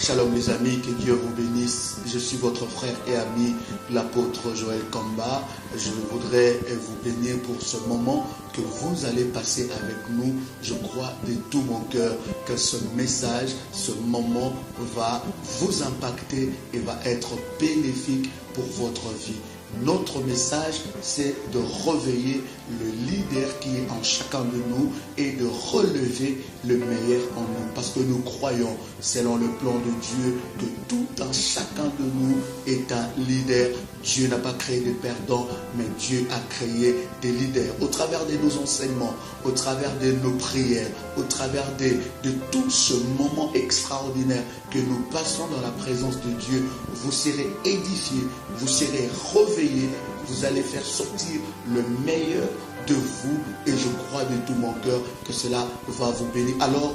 Shalom les amis, que Dieu vous bénisse. Je suis votre frère et ami, l'apôtre Joël Kamba. Je voudrais vous bénir pour ce moment que vous allez passer avec nous. Je crois de tout mon cœur que ce message, ce moment va vous impacter et va être bénéfique pour votre vie. Notre message, c'est de réveiller le leader qui est en chacun de nous et de relever le meilleur en nous. Parce que nous croyons, selon le plan de Dieu, que tout un chacun de nous est un leader. Dieu n'a pas créé des perdants, mais Dieu a créé des leaders. Au travers de nos enseignements, au travers de nos prières, au travers de tout ce moment extraordinaire que nous passons dans la présence de Dieu, vous serez édifiés, vous serez réveillés, vous allez faire sortir le meilleur de vous et je crois de tout mon cœur que cela va vous bénir. Alors,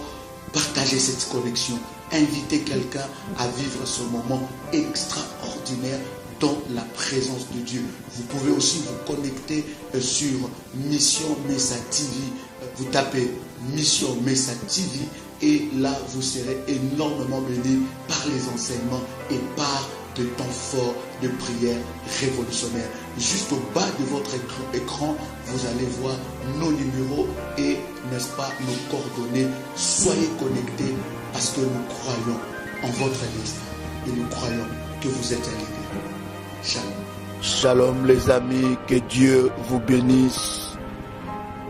partagez cette connexion, invitez quelqu'un à vivre ce moment extraordinaire dans la présence de Dieu. Vous pouvez aussi vous connecter sur Mission Messa TV. Vous tapez Mission Messa TV et là vous serez énormément bénis par les enseignements et par de temps forts de prière révolutionnaire. Juste au bas de votre écran, vous allez voir nos numéros et, n'est-ce pas, nos coordonnées. Soyez connectés parce que nous croyons en votre liste et nous croyons que vous êtes un leader. Shalom. Shalom les amis, que Dieu vous bénisse.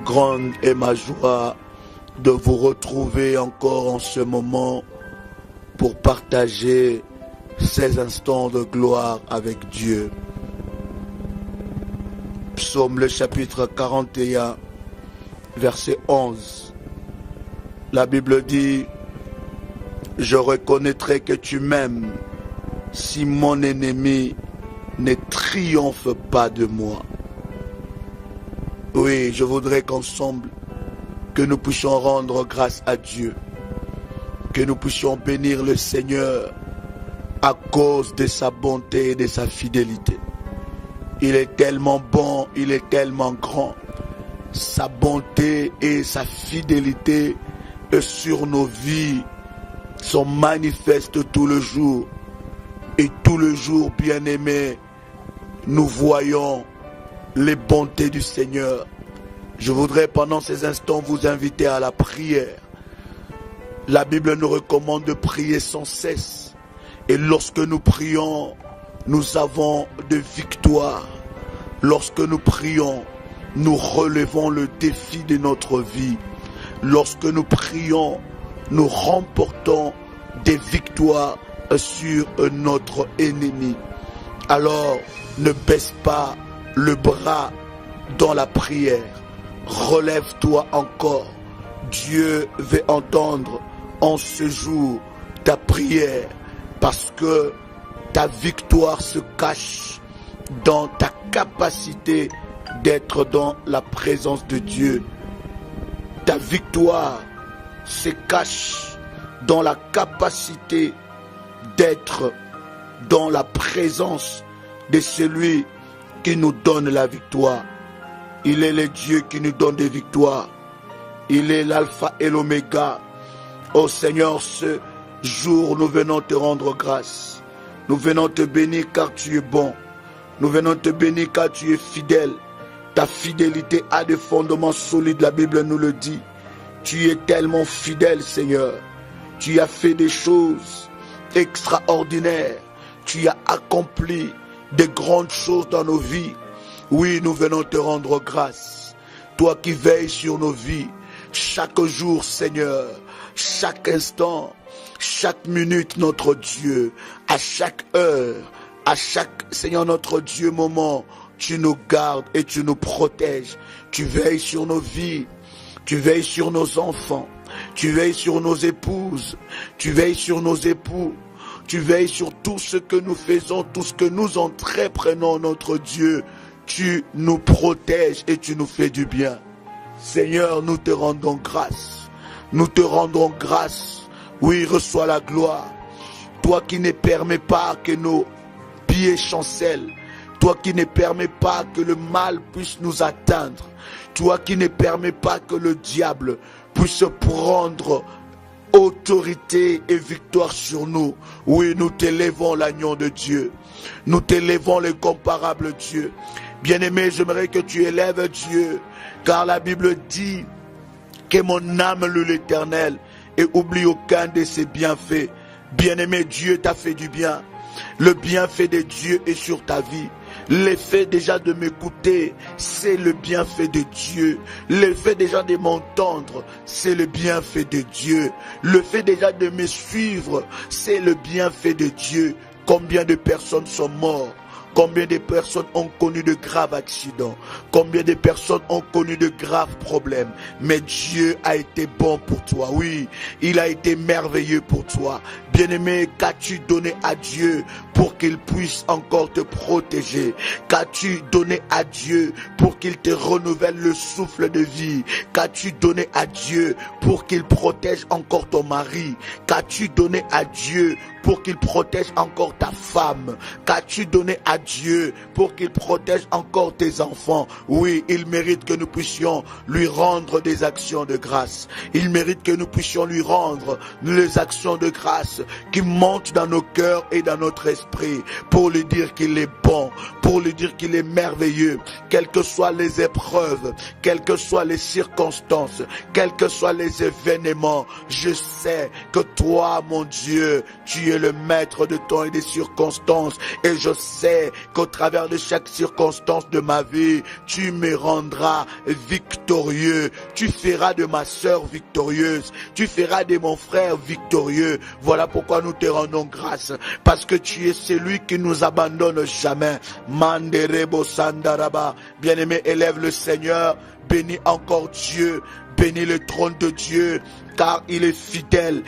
Grande est ma joie de vous retrouver encore en ce moment pour partager ces instants de gloire avec Dieu. Psaume le chapitre 41, verset 11. La Bible dit: je reconnaîtrai que tu m'aimes si mon ennemi ne triomphe pas de moi. Oui, je voudrais qu'ensemble, que nous puissions rendre grâce à Dieu, que nous puissions bénir le Seigneur à cause de sa bonté et de sa fidélité. Il est tellement bon, il est tellement grand. Sa bonté et sa fidélité sur nos vies sont manifestes tout le jour. Et tout le jour, bien-aimés, nous voyons les bontés du Seigneur. Je voudrais pendant ces instants vous inviter à la prière. La Bible nous recommande de prier sans cesse. Et lorsque nous prions, nous avons de victoires. Lorsque nous prions, nous relevons le défi de notre vie. Lorsque nous prions, nous remportons des victoires sur notre ennemi. Alors, ne baisse pas le bras dans la prière. Relève-toi encore. Dieu veut entendre en ce jour ta prière. Parce que ta victoire se cache dans ta capacité d'être dans la présence de Dieu. Ta victoire se cache dans la capacité d'être dans la présence de celui qui nous donne la victoire. Il est le Dieu qui nous donne des victoires. Il est l'alpha et l'oméga. Ô Seigneur, ce jour, nous venons te rendre grâce. Nous venons te bénir car tu es bon. Nous venons te bénir car tu es fidèle. Ta fidélité a des fondements solides, la Bible nous le dit. Tu es tellement fidèle, Seigneur. Tu as fait des choses extraordinaires. Tu as accompli de grandes choses dans nos vies. Oui, nous venons te rendre grâce. Toi qui veilles sur nos vies, chaque jour, Seigneur, chaque instant, chaque minute, notre Dieu, à chaque heure, à chaque, Seigneur, notre Dieu, moment, tu nous gardes et tu nous protèges. Tu veilles sur nos vies, tu veilles sur nos enfants, tu veilles sur nos épouses, tu veilles sur nos époux, tu veilles sur tout ce que nous faisons, tout ce que nous entreprenons, notre Dieu. Tu nous protèges et tu nous fais du bien. Seigneur, nous te rendons grâce. Nous te rendons grâce. Oui, reçois la gloire. Toi qui ne permets pas que nos pieds chancellent. Toi qui ne permets pas que le mal puisse nous atteindre. Toi qui ne permets pas que le diable puisse prendre, autorité et victoire sur nous. Oui, nous t'élèvons l'agneau de Dieu. Nous t'élèvons l'incomparable Dieu. Bien-aimé, j'aimerais que tu élèves Dieu, car la Bible dit que mon âme loue l'Éternel et oublie aucun de ses bienfaits. Bien-aimé, Dieu t'a fait du bien. Le bienfait de Dieu est sur ta vie. L'effet déjà de m'écouter, c'est le bienfait de Dieu. L'effet déjà de m'entendre, c'est le bienfait de Dieu. Le fait déjà de me suivre, c'est le bienfait de Dieu. Combien de personnes sont mortes? Combien de personnes ont connu de graves accidents? Combien de personnes ont connu de graves problèmes? Mais Dieu a été bon pour toi. Oui, il a été merveilleux pour toi. Bien-aimé, qu'as-tu donné à Dieu pour qu'il puisse encore te protéger? Qu'as-tu donné à Dieu pour qu'il te renouvelle le souffle de vie? Qu'as-tu donné à Dieu pour qu'il protège encore ton mari? Qu'as-tu donné à Dieu pour qu'il protège encore ta femme? Qu'as-tu donné à Dieu pour qu'il protège encore tes enfants? Oui, il mérite que nous puissions lui rendre des actions de grâce. Il mérite que nous puissions lui rendre les actions de grâce qui montent dans nos cœurs et dans notre esprit pour lui dire qu'il est bon, pour lui dire qu'il est merveilleux, quelles que soient les épreuves, quelles que soient les circonstances, quels que soient les événements. Je sais que toi, mon Dieu, tu es le maître de temps et des circonstances, et je sais qu'au travers de chaque circonstance de ma vie, tu me rendras victorieux. Tu feras de ma sœur victorieuse. Tu feras de mon frère victorieux. Voilà pourquoi nous te rendons grâce, parce que tu es celui qui nous abandonne jamais. Manderebo Sandaraba. Bien-aimé, élève le Seigneur. Bénis encore Dieu. Bénis le trône de Dieu, car il est fidèle,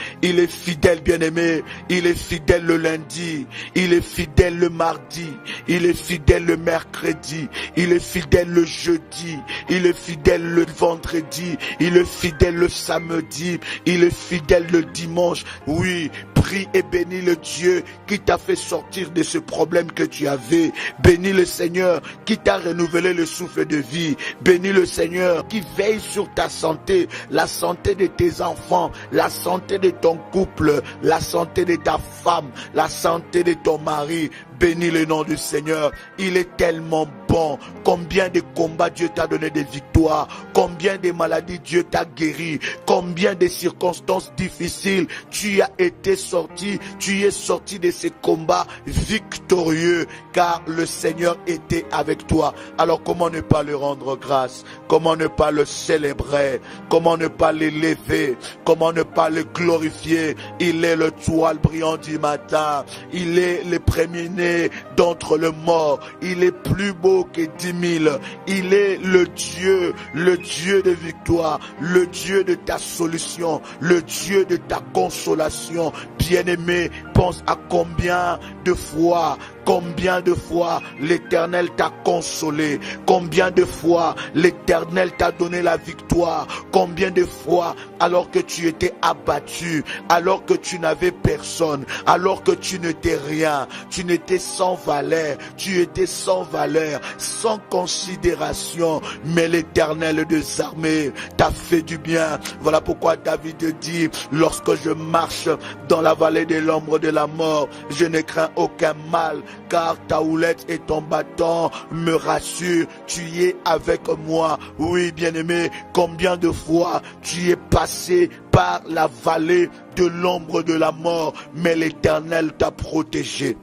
bien-aimé, il est fidèle le lundi, il est fidèle le mardi, il est fidèle le mercredi, il est fidèle le jeudi, il est fidèle le vendredi, il est fidèle le samedi, il est fidèle le dimanche. Oui, prie et bénis le Dieu qui t'a fait sortir de ce problème que tu avais. Bénis le Seigneur qui t'a renouvelé le souffle de vie. Bénis le Seigneur qui veille sur ta santé, la santé de tes enfants, la santé de ton couple, la santé de ta femme, la santé de ton mari. Bénis le nom du Seigneur. Il est tellement bon. Combien de combats Dieu t'a donné des victoires. Combien de maladies Dieu t'a guéri. Combien de circonstances difficiles tu as été sorti. Tu es sorti de ces combats victorieux. Car le Seigneur était avec toi. Alors comment ne pas le rendre grâce? Comment ne pas le célébrer? Comment ne pas l'élever? Comment ne pas le glorifier? Il est le toile brillant du matin. Il est le premier-né d'entre les morts. Il est plus beau que 10 000. Il est le Dieu de victoire, le Dieu de ta solution, le Dieu de ta consolation. Bien-aimé, pense à combien de fois l'Éternel t'a consolé, combien de fois l'Éternel t'a donné la victoire, combien de fois alors que tu étais abattu, alors que tu n'avais personne, alors que tu n'étais rien, tu n'étais sans valeur, tu étais sans valeur, sans considération, mais l'Éternel des armées t'a fait du bien. Voilà pourquoi David dit, lorsque je marche dans la vallée de l'ombre de la mort, je ne crains aucun mal, car ta houlette et ton bâton me rassurent. Tu es avec moi. Oui, bien-aimé, combien de fois tu es passé par la vallée de l'ombre de la mort, mais l'Éternel t'a protégé.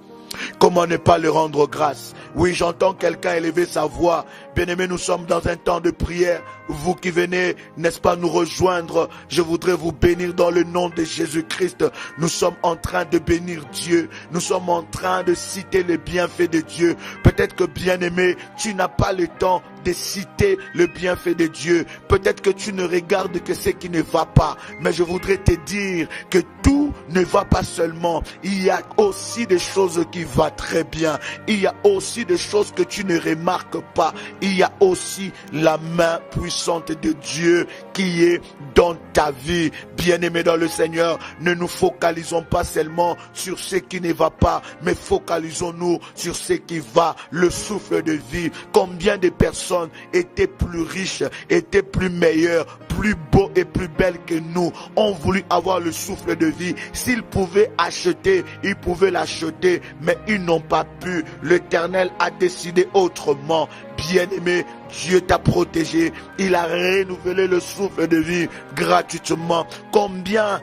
Comment ne pas le rendre grâce? Oui, j'entends quelqu'un élever sa voix. Bien-aimés, nous sommes dans un temps de prière. Vous qui venez, n'est-ce pas, nous rejoindre, je voudrais vous bénir dans le nom de Jésus-Christ. Nous sommes en train de bénir Dieu. Nous sommes en train de citer les bienfaits de Dieu. Peut-être que, bien-aimé, tu n'as pas le temps de citer le bienfait de Dieu. Peut-être que tu ne regardes que ce qui ne va pas. Mais je voudrais te dire que tout ne va pas seulement. Il y a aussi des choses qui vont très bien. Il y a aussi des choses que tu ne remarques pas. Il y a aussi la main puissante de Dieu qui est dans ta vie. Bien-aimé dans le Seigneur, ne nous focalisons pas seulement sur ce qui ne va pas, mais focalisons-nous sur ce qui va, le souffle de vie. Combien de personnes étaient plus riches, étaient plus meilleures, plus beaux et plus belles que nous ont voulu avoir le souffle de vie. S'ils pouvaient acheter, ils pouvaient l'acheter, mais ils n'ont pas pu. L'Éternel a décidé autrement. Bien-aimé, Dieu t'a protégé. Il a renouvelé le souffle de vie gratuitement. Combien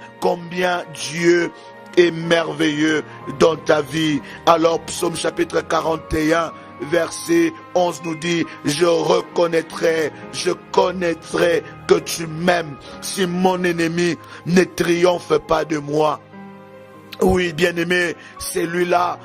Dieu est merveilleux dans ta vie. Alors, Psaume chapitre 41, verset 11 nous dit, je connaîtrai que tu m'aimes si mon ennemi ne triomphe pas de moi. Oui, bien-aimé, celui-là,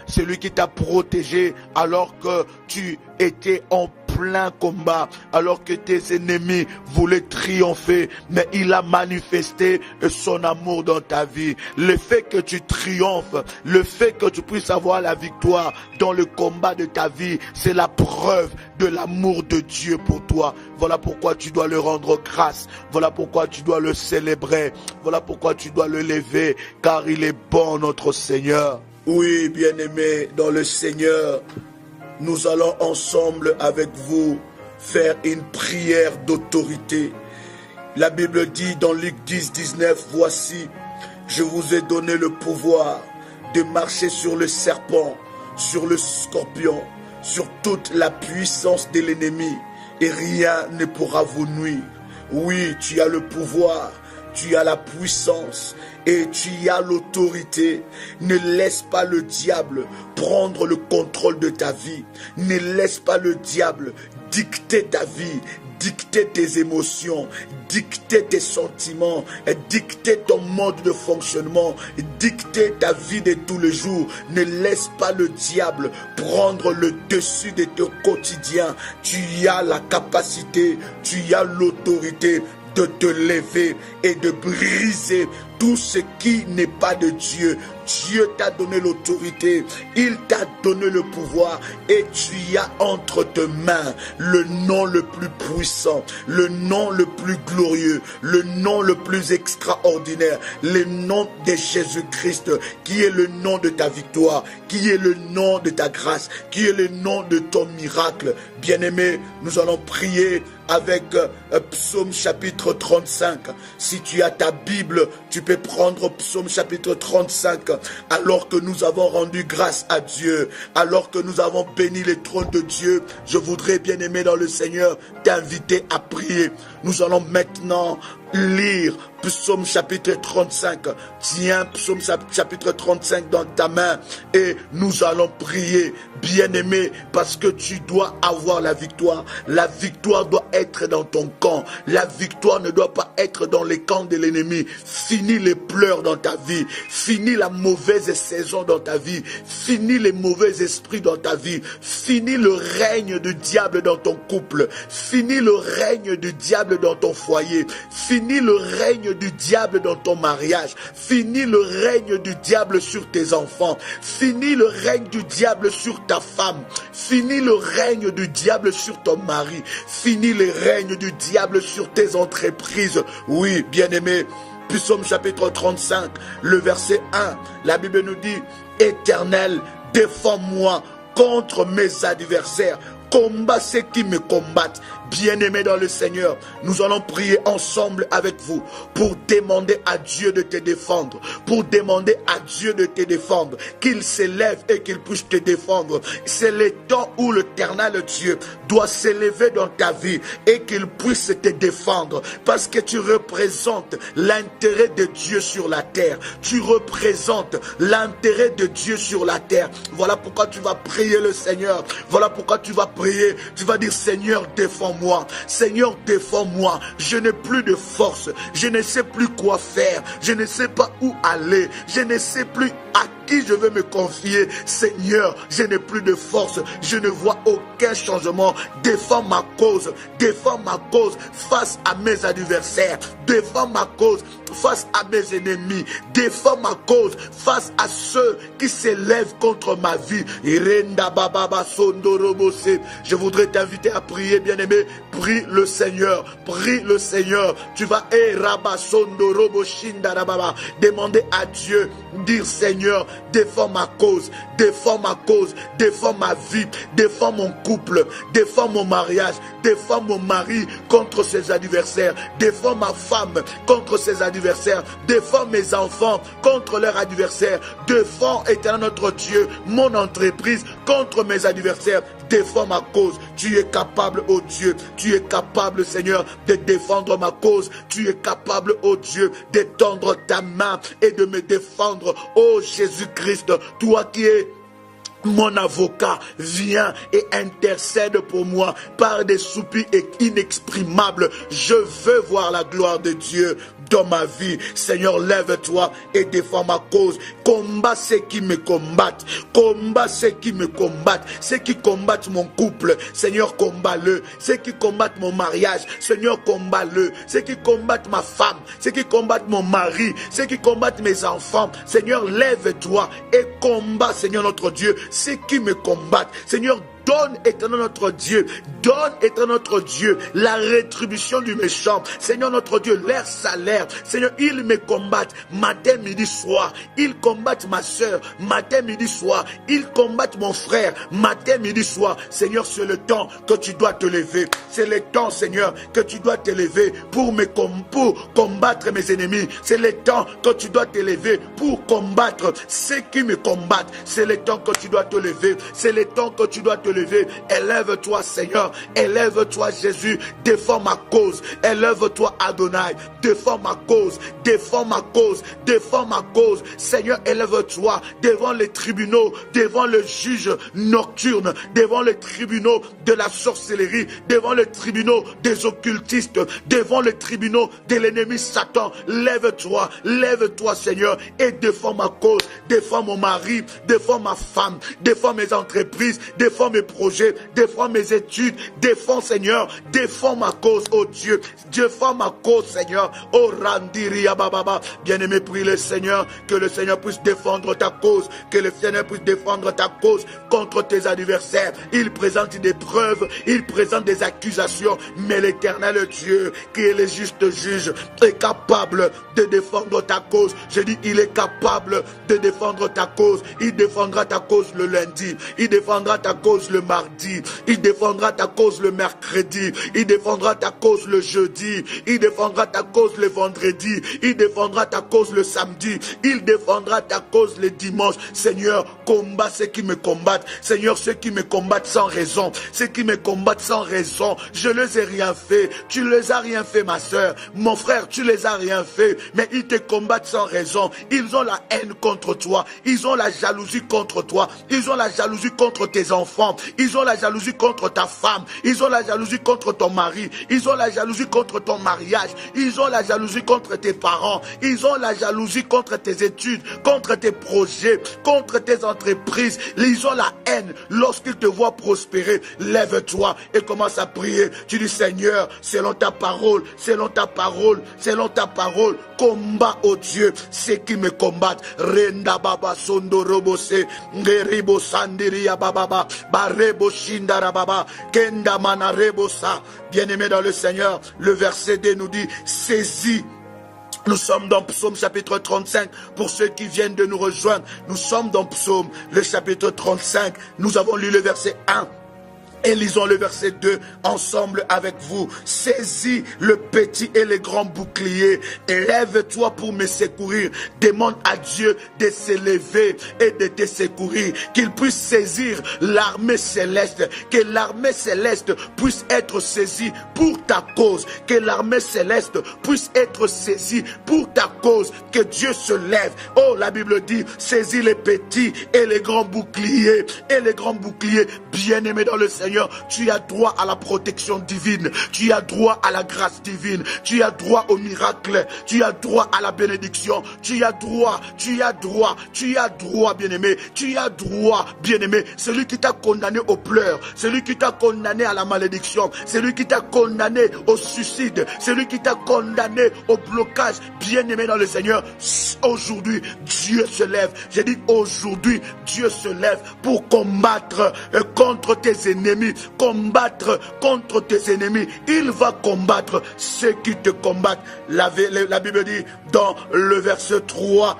celui qui t'a protégé alors que tu étais en plein combat, alors que tes ennemis voulaient triompher, mais il a manifesté son amour dans ta vie. Le fait que tu triomphes, le fait que tu puisses avoir la victoire dans le combat de ta vie, c'est la preuve de l'amour de Dieu pour toi. Voilà pourquoi tu dois le rendre grâce. Voilà pourquoi tu dois le célébrer. Voilà pourquoi tu dois le lever, car il est bon, notre Seigneur. Oui, bien-aimés dans le Seigneur, nous allons ensemble avec vous faire une prière d'autorité. La Bible dit dans Luc 10, 19, voici, je vous ai donné le pouvoir de marcher sur le serpent, sur le scorpion, sur toute la puissance de l'ennemi, et rien ne pourra vous nuire. Oui, tu as le pouvoir, tu as la puissance et tu as l'autorité. Ne laisse pas le diable prendre le contrôle de ta vie. Ne laisse pas le diable dicter ta vie, dicter tes émotions, dicter tes sentiments, dicter ton mode de fonctionnement, dicter ta vie de tous les jours. Ne laisse pas le diable prendre le dessus de ton quotidien. Tu as la capacité, tu as l'autorité de te lever et de briser tout ce qui n'est pas de Dieu. Dieu t'a donné l'autorité, il t'a donné le pouvoir et tu as entre tes mains le nom le plus puissant, le nom le plus glorieux, le nom le plus extraordinaire, le nom de Jésus-Christ qui est le nom de ta victoire, qui est le nom de ta grâce, qui est le nom de ton miracle. Bien-aimé, nous allons prier avec Psaume chapitre 35. Si tu as ta Bible, tu peux prendre Psaume chapitre 35. Alors que nous avons rendu grâce à Dieu, alors que nous avons béni le trône de Dieu, je voudrais, bien-aimé dans le Seigneur, t'inviter à prier. Nous allons maintenant lire Psaume chapitre 35. Tiens Psaume chapitre 35 dans ta main et nous allons prier, bien-aimé, parce que tu dois avoir la victoire. La victoire doit être dans ton camp. La victoire ne doit pas être dans les camps de l'ennemi. Finis les pleurs dans ta vie. Finis la mauvaise saison dans ta vie. Finis les mauvais esprits dans ta vie. Finis le règne du diable dans ton couple. Finis le règne du diable dans ton foyer. Finis le règne du diable dans ton mariage. Finis le règne du diable sur tes enfants. Finis le règne du diable sur ta femme. Finis le règne du diable sur ton mari. Finis le règne du diable sur tes entreprises. Oui, bien-aimé, Psaume chapitre 35, le verset 1, la Bible nous dit, Éternel, défends-moi contre mes adversaires. Combat ceux qui me combattent. Bien-aimés dans le Seigneur, nous allons prier ensemble avec vous pour demander à Dieu de te défendre, pour demander à Dieu de te défendre, qu'il s'élève et qu'il puisse te défendre. C'est le temps où l'Éternel Dieu doit s'élever dans ta vie et qu'il puisse te défendre, parce que tu représentes l'intérêt de Dieu sur la terre. Tu représentes l'intérêt de Dieu sur la terre. Voilà pourquoi tu vas prier le Seigneur. Voilà pourquoi tu vas prier. Tu vas dire, Seigneur, défends-moi. Seigneur, défends-moi. Je n'ai plus de force. Je ne sais plus quoi faire. Je ne sais pas où aller. Je ne sais plus à qui je veux me confier. Seigneur, je n'ai plus de force. Je ne vois aucun changement. Défends ma cause. Défends ma cause face à mes adversaires. Défends ma cause face à mes ennemis. Défends ma cause face à ceux qui s'élèvent contre ma vie. Je voudrais t'inviter à prier, bien-aimé, prie le Seigneur, prie le Seigneur. Tu vas demander à Dieu, dire Seigneur, défends ma cause, défends ma cause, défends ma vie, défends mon couple, défends mon mariage, défends mon mari contre ses adversaires, défends ma femme contre ses adversaires, défends mes enfants contre leurs adversaires, défends, éternel notre Dieu, mon entreprise contre mes adversaires. Défends ma cause. Tu es capable, oh Dieu. Tu es capable, Seigneur, de défendre ma cause. Tu es capable, oh Dieu, d'étendre ta main et de me défendre. Oh Jésus-Christ, toi qui es mon avocat, vient et intercède pour moi par des soupirs inexprimables. Je veux voir la gloire de Dieu dans ma vie. Seigneur, lève-toi et défends ma cause. Combat ceux qui me combattent. Combat ceux qui me combattent. Ceux qui combattent mon couple. Seigneur, combat-le. Ceux qui combattent mon mariage. Seigneur, combat-le. Ceux qui combattent ma femme. Ceux qui combattent mon mari. Ceux qui combattent mes enfants. Seigneur, lève-toi et combat, Seigneur notre Dieu, ceux qui me combattent. Seigneur, donne, éternel notre Dieu, donne, éternel notre Dieu, la rétribution du méchant. Seigneur notre Dieu, leur salaire. Seigneur, ils me combattent matin, midi, soir. Ils combattent ma soeur matin, midi, soir. Ils combattent mon frère matin, midi, soir. Seigneur, c'est le temps que tu dois te lever. C'est le temps, Seigneur, que tu dois te lever pour combattre mes ennemis. C'est le temps que tu dois te lever pour combattre ceux qui me combattent. C'est le temps que tu dois te lever. C'est le temps que tu dois te lever. Élève-toi, Seigneur. Élève-toi, Jésus. Défends ma cause. Élève-toi, Adonai. Défends ma cause. Défends ma cause. Défends ma cause. Seigneur, élève-toi devant les tribunaux, devant le juge nocturne, devant les tribunaux de la sorcellerie, devant les tribunaux des occultistes, devant les tribunaux de l'ennemi Satan. Lève-toi, lève-toi, Seigneur, et défends ma cause. Défends mon mari, défends ma femme, défends mes entreprises, défends mes projets, défends mes études, défends, Seigneur, défends ma cause, oh Dieu, défends ma cause, Seigneur, oh Randiria Bababa. Bien-aimé, prie le Seigneur, que le Seigneur puisse défendre ta cause, que le Seigneur puisse défendre ta cause contre tes adversaires. Il présente des preuves, il présente des accusations, mais l'Éternel Dieu, qui est le juste juge, est capable de défendre ta cause. Je dis, il est capable de défendre ta cause. Il défendra ta cause le lundi, il défendra ta cause le mardi, il défendra ta cause le mercredi, il défendra ta cause le jeudi, il défendra ta cause le vendredi, il défendra ta cause le samedi, il défendra ta cause le dimanche. Seigneur, combat ceux qui me combattent. Seigneur, ceux qui me combattent sans raison, ceux qui me combattent sans raison, je ne les ai rien fait. Tu ne les as rien fait, ma soeur, mon frère, tu les as rien fait, mais ils te combattent sans raison. Ils ont la haine contre toi, ils ont la jalousie contre toi, ils ont la jalousie contre tes enfants, ils ont la jalousie contre ta femme, ils ont la jalousie contre ton mari, ils ont la jalousie contre ton mariage, ils ont la jalousie contre tes parents, ils ont la jalousie contre tes études, contre tes projets, contre tes entreprises. Ils ont la haine lorsqu'ils te voient prospérer. Lève-toi et commence à prier. Tu dis, Seigneur, selon ta parole, selon ta parole, selon ta parole, combat, oh Dieu, ceux qui me combattent. Renda baba sondo robose, ngeribo sandiria bababa, barebo shindara baba, kenda mana rebosa. Bien-aimé dans le Seigneur, le verset 2 nous dit, saisis. Nous sommes dans Psaume chapitre 35, pour ceux qui viennent de nous rejoindre. Nous sommes dans Psaume, le chapitre 35. Nous avons lu le verset 1. Et lisons le verset 2 ensemble avec vous. Saisis le petit et le grand bouclier. Lève-toi pour me secourir. Demande à Dieu de se lever et de te secourir. Qu'il puisse saisir l'armée céleste. Que l'armée céleste puisse être saisie pour ta cause. Que l'armée céleste puisse être saisie pour ta cause. Que Dieu se lève. Oh, la Bible dit, saisis les petits et les grands boucliers. Et les grands boucliers, bien-aimés dans le Seigneur. Tu as droit à la protection divine, tu as droit à la grâce divine, tu as droit au miracle, tu as droit à la bénédiction, tu as droit, bien-aimé, tu as droit, bien-aimé. Celui qui t'a condamné aux pleurs, celui qui t'a condamné à la malédiction, celui qui t'a condamné au suicide, celui qui t'a condamné au blocage, bien-aimé dans le Seigneur, aujourd'hui, Dieu se lève. J'ai dit aujourd'hui, Dieu se lève pour combattre contre tes ennemis. ennemis, combattre contre tes ennemis. Il va combattre ceux qui te combattent. La Bible dit dans le verset 3,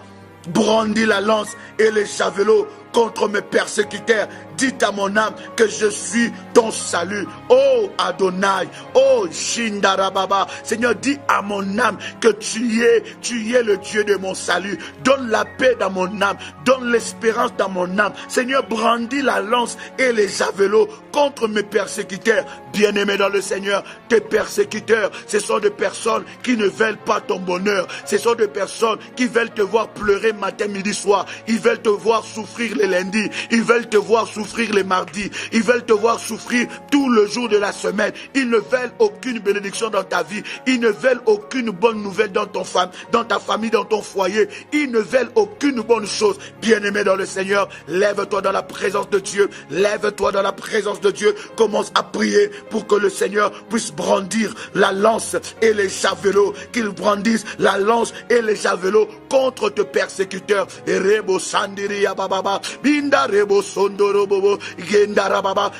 brandis la lance et les javelots contre mes persécuteurs. Dites à mon âme que je suis ton salut. Oh Adonai, oh Shindarababa. Seigneur, dis à mon âme que tu es le Dieu de mon salut. Donne la paix dans mon âme, donne l'espérance dans mon âme. Seigneur, brandis la lance et les javelots contre mes persécuteurs. Bien-aimé dans le Seigneur, tes persécuteurs, ce sont des personnes qui ne veulent pas ton bonheur. Ce sont des personnes qui veulent te voir pleurer matin, midi, soir. Ils veulent te voir souffrir les lundis. Ils veulent te voir souffrir les mardis. Ils veulent te voir souffrir tout le jour de la semaine. Ils ne veulent aucune bénédiction dans ta vie. Ils ne veulent aucune bonne nouvelle dans ta famille, dans ton foyer. Ils ne veulent aucune bonne chose. Bien-aimé dans le Seigneur, lève-toi dans la présence de Dieu. Lève-toi dans la présence de Dieu. Commence à prier pour que le Seigneur puisse brandir la lance et les javelots. Qu'il brandisse la lance et les javelots contre tes persécuteurs.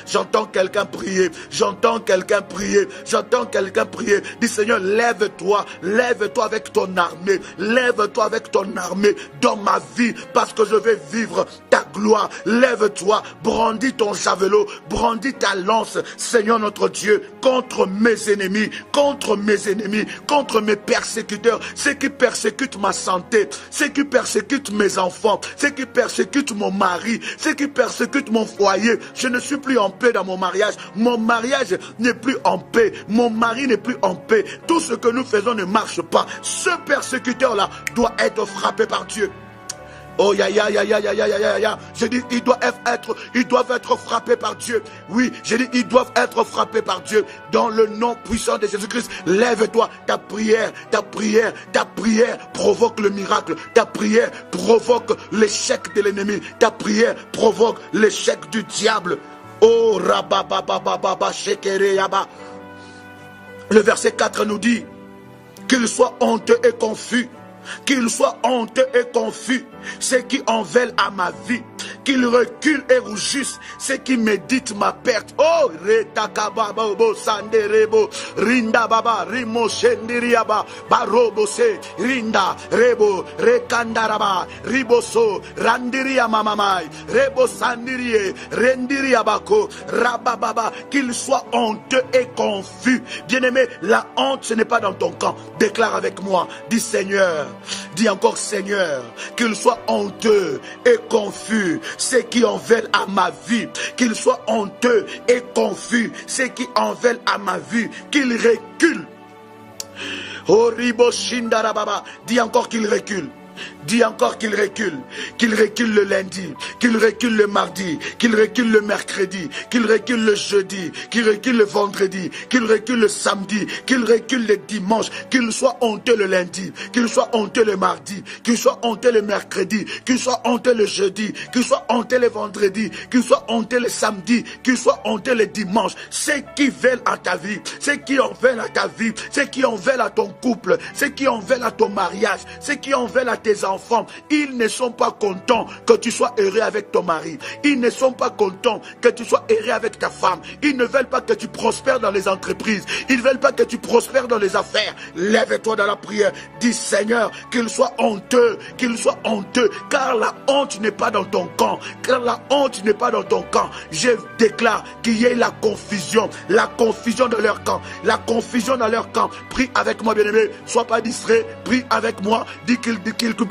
J'entends quelqu'un prier. J'entends quelqu'un prier. J'entends quelqu'un prier. Dis Seigneur, lève-toi. Lève-toi avec ton armée. Lève-toi avec ton armée dans ma vie parce que je vais vivre ta gloire. Lève-toi. Brandis ton javelot. Brandis ta lance, Seigneur notre Dieu, contre mes ennemis. Contre mes ennemis. Contre mes persécuteurs. Ceux qui persécutent ma santé. Ceux qui persécutent mes enfants. Ceux qui persécutent mon mari. Ceux qui persécutent mon foyer. Je ne suis plus en paix dans mon mariage. Mon mariage n'est plus en paix. Mon mari n'est plus en paix. Tout ce que nous faisons ne marche pas. Ce persécuteur-là doit être frappé par Dieu. Oh ya. Je dis, ils doivent être frappés par Dieu. Oui, je dis, ils doivent être frappés par Dieu. Dans le nom puissant de Jésus-Christ, lève-toi. Ta prière provoque le miracle. Ta prière provoque l'échec de l'ennemi. Ta prière provoque l'échec du diable. Oh rabababababa shekere yaba. Le verset 4 nous dit qu'il soit honteux et confus. Qu'il soit honteux et confus ceux qui en veulent à ma vie, qu'ils reculent et rougissent ceux qui méditent ma perte. Oh, retakababo sanderebo rinda baba rimo shendiriaba barobose rinda rebo rekandaraba riboso randiria mamamai rebo sandirie rendiriabako rabababa. Qu'ils soient honteux et confus. Bien-aimé, la honte ce n'est pas dans ton camp. Déclare avec moi, dis Seigneur. Dis encore Seigneur, qu'il soit honteux et confus ceux qui en veulent à ma vie, qu'il soit honteux et confus ceux qui en veulent à ma vie, qu'il recule. Oh ribo shindarababa, dis encore qu'il recule. Dis encore qu'il recule le lundi, qu'il recule le mardi, qu'il recule le mercredi, qu'il recule le jeudi, qu'il recule le vendredi, qu'il recule le samedi, qu'il recule le dimanche, qu'il soit honteux le lundi, qu'il soit honteux le mardi, qu'il soit honteux le mercredi, qu'il soit honteux le jeudi, qu'il soit honteux le vendredi, qu'il soit honteux le samedi, qu'il soit honteux le dimanche. Ceux qui veulent à ta vie, ceux qui en veulent à ta vie, ceux qui en veulent à ton couple, ceux qui en veulent à ton mariage, ceux qui en veulent à tes enfants, ils ne sont pas contents que tu sois heureux avec ton mari. Ils ne sont pas contents que tu sois heureux avec ta femme. Ils ne veulent pas que tu prospères dans les entreprises. Ils ne veulent pas que tu prospères dans les affaires. Lève-toi dans la prière. Dis Seigneur, qu'il soit honteux, car la honte n'est pas dans ton camp. Car la honte n'est pas dans ton camp. Je déclare qu'il y ait la confusion dans leur camp. La confusion dans leur camp. Prie avec moi, bien-aimé. Sois pas distrait. Prie avec moi. Dis qu'il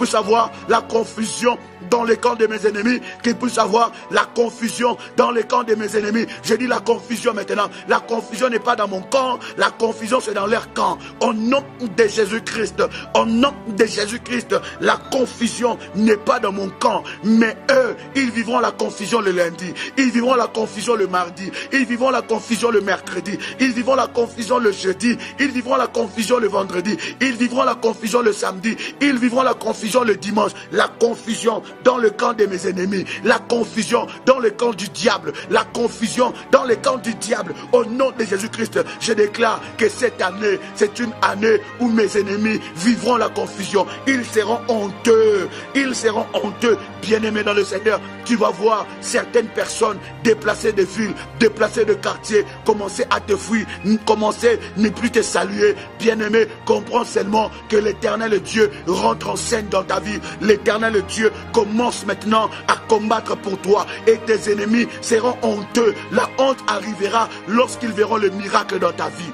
puisse avoir la confusion dans les camps de mes ennemis, qu'il puisse avoir la confusion dans les camps de mes ennemis. Je dis la confusion maintenant. La confusion n'est pas dans mon camp, la confusion c'est dans leur camp. Au nom de Jésus-Christ, au nom de Jésus-Christ, la confusion n'est pas dans mon camp, mais eux, ils vivront la confusion le lundi, ils vivront la confusion le mardi, ils vivront la confusion le mercredi, ils vivront la confusion le jeudi, ils vivront la confusion le vendredi, ils vivront la confusion le samedi, ils vivront la confusion confusion le dimanche, la confusion dans le camp de mes ennemis, la confusion dans le camp du diable, la confusion dans le camp du diable. Au nom de Jésus-Christ, je déclare que cette année, c'est une année où mes ennemis vivront la confusion. Ils seront honteux. Ils seront honteux. Bien-aimés dans le Seigneur, tu vas voir certaines personnes déplacées de villes, déplacées de quartiers, commencer à te fuir, commencer à ne plus te saluer. Bien-aimé, comprends seulement que l'Éternel Dieu rentre en scène dans ta vie. L'Éternel Dieu commence maintenant à combattre pour toi et tes ennemis seront honteux. La honte arrivera lorsqu'ils verront le miracle dans ta vie.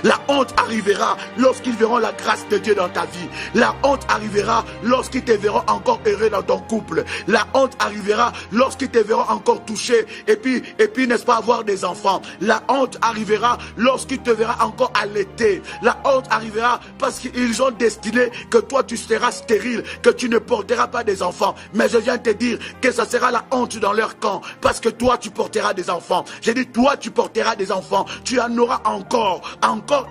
La honte arrivera lorsqu'ils verront la grâce de Dieu dans ta vie. La honte arrivera lorsqu'ils te verront encore heureux dans ton couple. La honte arrivera lorsqu'ils te verront encore touché et puis n'est-ce pas, avoir des enfants. La honte arrivera lorsqu'ils te verront encore allaiter. La honte arrivera parce qu'ils ont destiné que toi tu seras stérile, que tu ne porteras pas des enfants. Mais je viens te dire que ça sera la honte dans leur camp parce que toi tu porteras des enfants. J'ai dit toi tu porteras des enfants. Tu en auras encore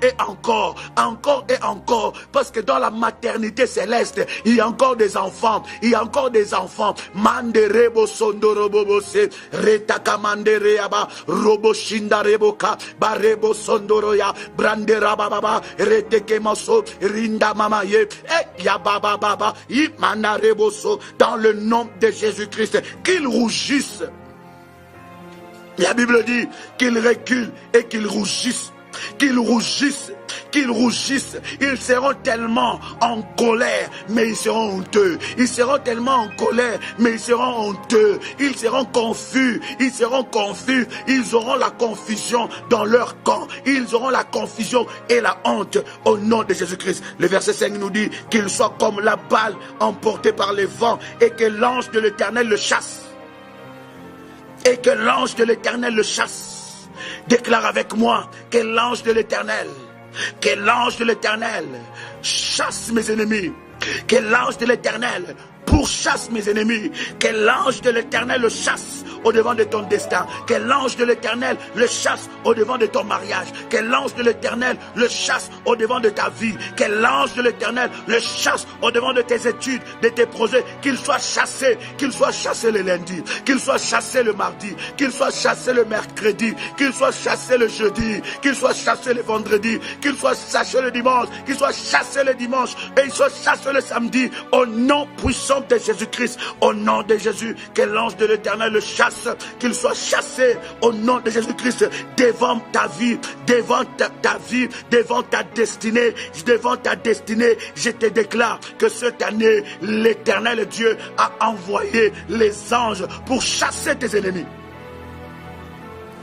et encore, encore et encore, parce que dans la maternité céleste, il y a encore des enfants, il y a encore des enfants. Manderebo sondorobobose, retaka mandereaba, roboshinda reboka, barebo sondoroya, branderababa, reteke maso, rinda mamaye, et yababa baba, imana reboso, dans le nom de Jésus-Christ, qu'ils rougissent. La Bible dit qu'ils reculent et qu'ils rougissent. Qu'ils rougissent, qu'ils rougissent. Ils seront tellement en colère, mais ils seront honteux. Ils seront tellement en colère, mais ils seront honteux. Ils seront confus, ils seront confus. Ils auront la confusion dans leur camp. Ils auront la confusion et la honte au nom de Jésus-Christ. Le verset 5 nous dit qu'ils soient comme la balle emportée par les vents et que l'ange de l'Éternel le chasse. Et que l'ange de l'Éternel le chasse. Déclare avec moi que l'ange de l'Éternel chasse mes ennemis, que l'ange de l'Éternel pourchasse mes ennemis, que l'ange de l'Éternel le chasse au devant de ton destin, que l'ange de l'Éternel le chasse au devant de ton mariage, que l'ange de l'Éternel le chasse au devant de ta vie, que l'ange de l'Éternel le chasse au devant de tes études, de tes projets, qu'il soit chassé le lundi, qu'il soit chassé le mardi, qu'il soit chassé le mercredi, qu'il soit chassé le jeudi, qu'il soit chassé le vendredi, qu'il soit chassé le dimanche, qu'il soit chassé le dimanche et il soit chassé le samedi, au nom puissant de Jésus-Christ, au nom de Jésus, que l'ange de l'Éternel le chasse, qu'il soit chassé au nom de Jésus-Christ devant ta vie, devant ta vie, devant ta destinée, je te déclare que cette année, l'Éternel Dieu a envoyé les anges pour chasser tes ennemis.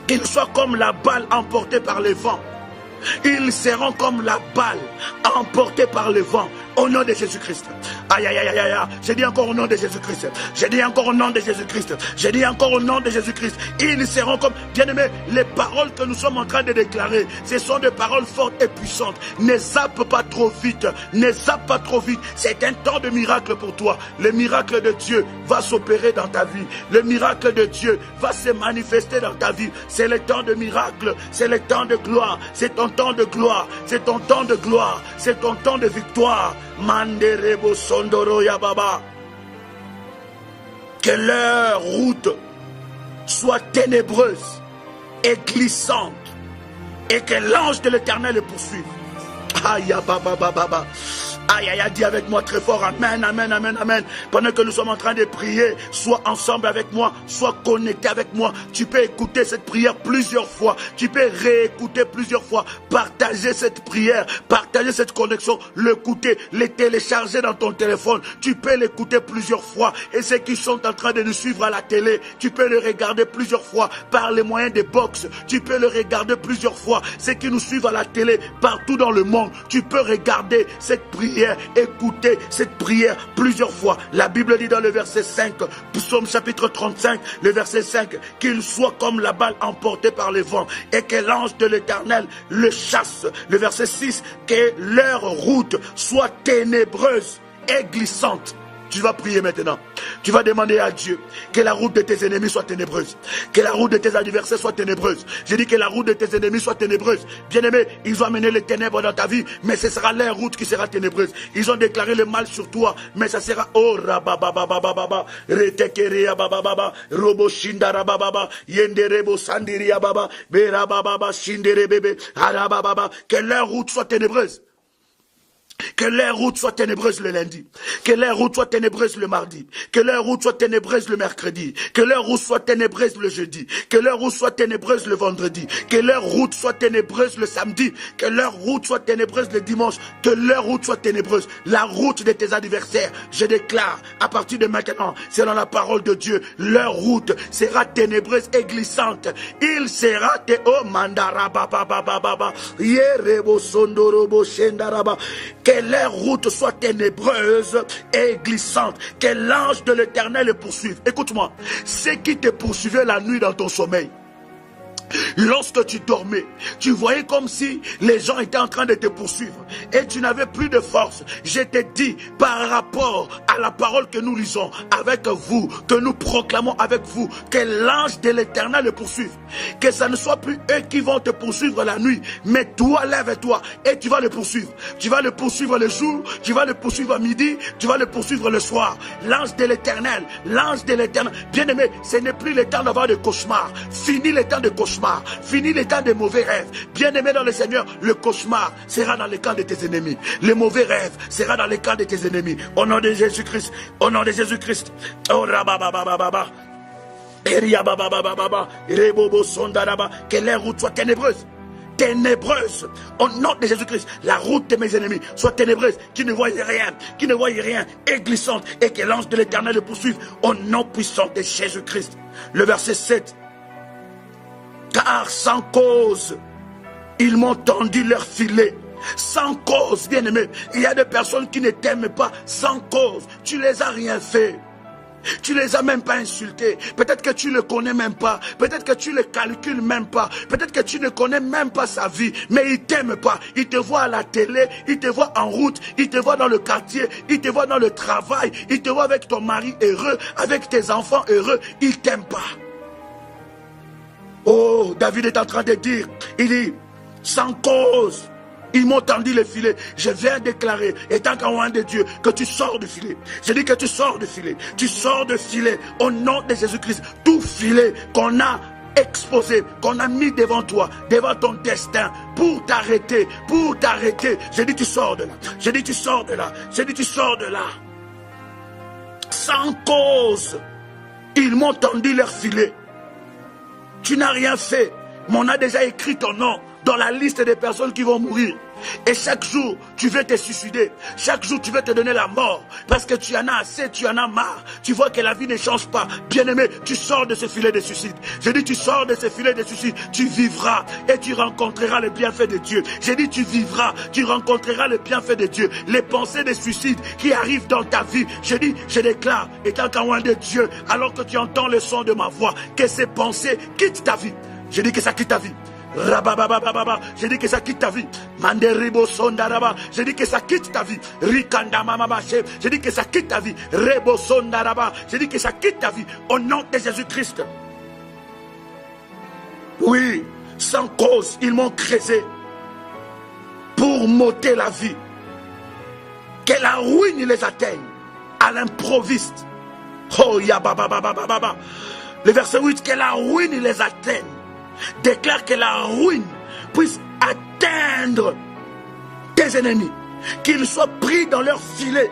Qu'ils soient comme la balle emportée par les vents. Ils seront comme la balle emportée par le vent au nom de Jésus-Christ. Aïe, aïe, aïe, aïe, aïe. J'ai dit encore au nom de Jésus-Christ. J'ai dit encore au nom de Jésus-Christ. J'ai dit encore au nom de Jésus-Christ. Ils seront comme, bien-aimés, les paroles que nous sommes en train de déclarer, ce sont des paroles fortes et puissantes. Ne zappe pas trop vite. Ne zappe pas trop vite. C'est un temps de miracle pour toi. Le miracle de Dieu va s'opérer dans ta vie. Le miracle de Dieu va se manifester dans ta vie. C'est le temps de miracle. C'est le temps de gloire. C'est ton temps de gloire. C'est ton temps de gloire. C'est ton temps de victoire. Manderebo sondoro ya baba. Que leur route soit ténébreuse et glissante et que l'ange de l'Éternel les poursuive. Aïe, baba, baba, baba. Aïe, aïe, aïe, dis avec moi très fort, amen, amen, amen, amen. Pendant que nous sommes en train de prier, sois ensemble avec moi, sois connecté avec moi. Tu peux écouter cette prière plusieurs fois, tu peux réécouter plusieurs fois, partager cette prière, partager cette connexion, l'écouter, les télécharger dans ton téléphone. Tu peux l'écouter plusieurs fois. Et ceux qui sont en train de nous suivre à la télé, tu peux le regarder plusieurs fois par les moyens des box. Tu peux le regarder plusieurs fois. Ceux qui nous suivent à la télé partout dans le monde, tu peux regarder cette prière. Écoutez cette prière plusieurs fois. La Bible dit dans le verset 5, Psaume chapitre 35, le verset 5, qu'il soit comme la balle emportée par les vents et que l'ange de l'Éternel le chasse. Le verset 6, que leur route soit ténébreuse et glissante. Tu vas prier maintenant. Tu vas demander à Dieu que la route de tes ennemis soit ténébreuse. Que la route de tes adversaires soit ténébreuse. J'ai dit que la route de tes ennemis soit ténébreuse. Bien-aimé, ils ont amené les ténèbres dans ta vie, mais ce sera leur route qui sera ténébreuse. Ils ont déclaré le mal sur toi, mais ça sera oh rabababababa, retekeria bababa, robo shindara bababa, yenderebo sandiria baba, berababa shindere bebe, arababa. Que leur route soit ténébreuse. Que leur route soit ténébreuse le lundi. Que leur route soit ténébreuse le mardi. Que leur route soit ténébreuse le mercredi. Que leur route soit ténébreuse le jeudi. Que leur route soit ténébreuse le vendredi. Que leur route soit ténébreuse le samedi. Que leur route soit ténébreuse le dimanche. Que leur route soit ténébreuse. La route de tes adversaires, je déclare, à partir de maintenant, selon la parole de Dieu, leur route sera ténébreuse et glissante. Il sera oh mandara baba baba baba. Yerebo sondorobo shendaraba. Que leur route soit ténébreuse et glissante. Que l'ange de l'Éternel les poursuive. Écoute-moi, ceux qui te poursuivaient la nuit dans ton sommeil, lorsque tu dormais, tu voyais comme si les gens étaient en train de te poursuivre et tu n'avais plus de force. Je te dis, par rapport à la parole que nous lisons avec vous, que nous proclamons avec vous, que l'ange de l'Éternel le poursuive. Que ça ne soit plus eux qui vont te poursuivre la nuit, mais toi, lève-toi et tu vas le poursuivre. Tu vas le poursuivre le jour, tu vas le poursuivre à midi, tu vas le poursuivre le soir. L'ange de l'Éternel, l'ange de l'Éternel. Bien-aimé, ce n'est plus le temps d'avoir de cauchemars. Fini le temps de cauchemars. Fini les temps de mauvais rêves. Bien-aimé dans le Seigneur, le cauchemar sera dans le camp de tes ennemis. Le mauvais rêve sera dans le camp de tes ennemis. Au nom de Jésus-Christ. Au nom de Jésus-Christ. Oh rabababababa. Que les routes soient ténébreuses. Ténébreuse, au nom de Jésus-Christ, la route de mes ennemis soit ténébreuse, qui ne voient rien, et glissante, et que l'ange de l'Éternel le poursuive, au nom puissant de Jésus-Christ. Le verset 7. Car sans cause, ils m'ont tendu leur filet. Sans cause, bien-aimé. Il y a des personnes qui ne t'aiment pas sans cause. Tu les as rien fait. Tu les as même pas insultés. Peut-être que tu ne le connais même pas. Peut-être que tu ne le calcules même pas. Peut-être que tu ne connais même pas sa vie. Mais il t'aime pas. Il te voit à la télé. Il te voit en route. Il te voit dans le quartier. Il te voit dans le travail. Il te voit avec ton mari heureux. Avec tes enfants heureux. Il t'aime pas. Oh, David est en train de dire, il dit, sans cause, ils m'ont tendu le filet. Je viens déclarer, étant qu'un de Dieu, que tu sors du filet. Je dis que tu sors du filet. Tu sors du filet au nom de Jésus-Christ. Tout filet qu'on a exposé, qu'on a mis devant toi, devant ton destin, pour t'arrêter, pour t'arrêter. Je dis tu sors de là. Je dis tu sors de là. Je dis tu sors de là. Sans cause, ils m'ont tendu leur filet. Tu n'as rien fait, mais on a déjà écrit ton nom dans la liste des personnes qui vont mourir. Et chaque jour, tu veux te suicider. Chaque jour, tu veux te donner la mort. Parce que tu en as assez, tu en as marre. Tu vois que la vie ne change pas. Bien-aimé, tu sors de ce filet de suicide. Je dis, tu sors de ce filet de suicide. Tu vivras et tu rencontreras le bienfait de Dieu. J'ai dit, tu vivras, tu rencontreras le bienfait de Dieu. Les pensées de suicide qui arrivent dans ta vie. Je dis, je déclare, étant qu'un loin de Dieu, alors que tu entends le son de ma voix, que ces pensées quittent ta vie. Je dis que ça quitte ta vie. Rabababababa, j'ai dit que ça quitte ta vie. Manderibo sondaraba, j'ai dit que ça quitte ta vie. Rikanda mama, j'ai dit que ça quitte ta vie. Rebo sondaraba, j'ai dit que ça quitte ta vie. Au nom de Jésus-Christ. Oui, sans cause, ils m'ont creusé pour m'ôter la vie. Que la ruine les atteigne à l'improviste. Oh yabababababa. Le verset 8, que la ruine les atteigne. Déclare que la ruine puisse atteindre tes ennemis, qu'ils soient pris dans leur filet.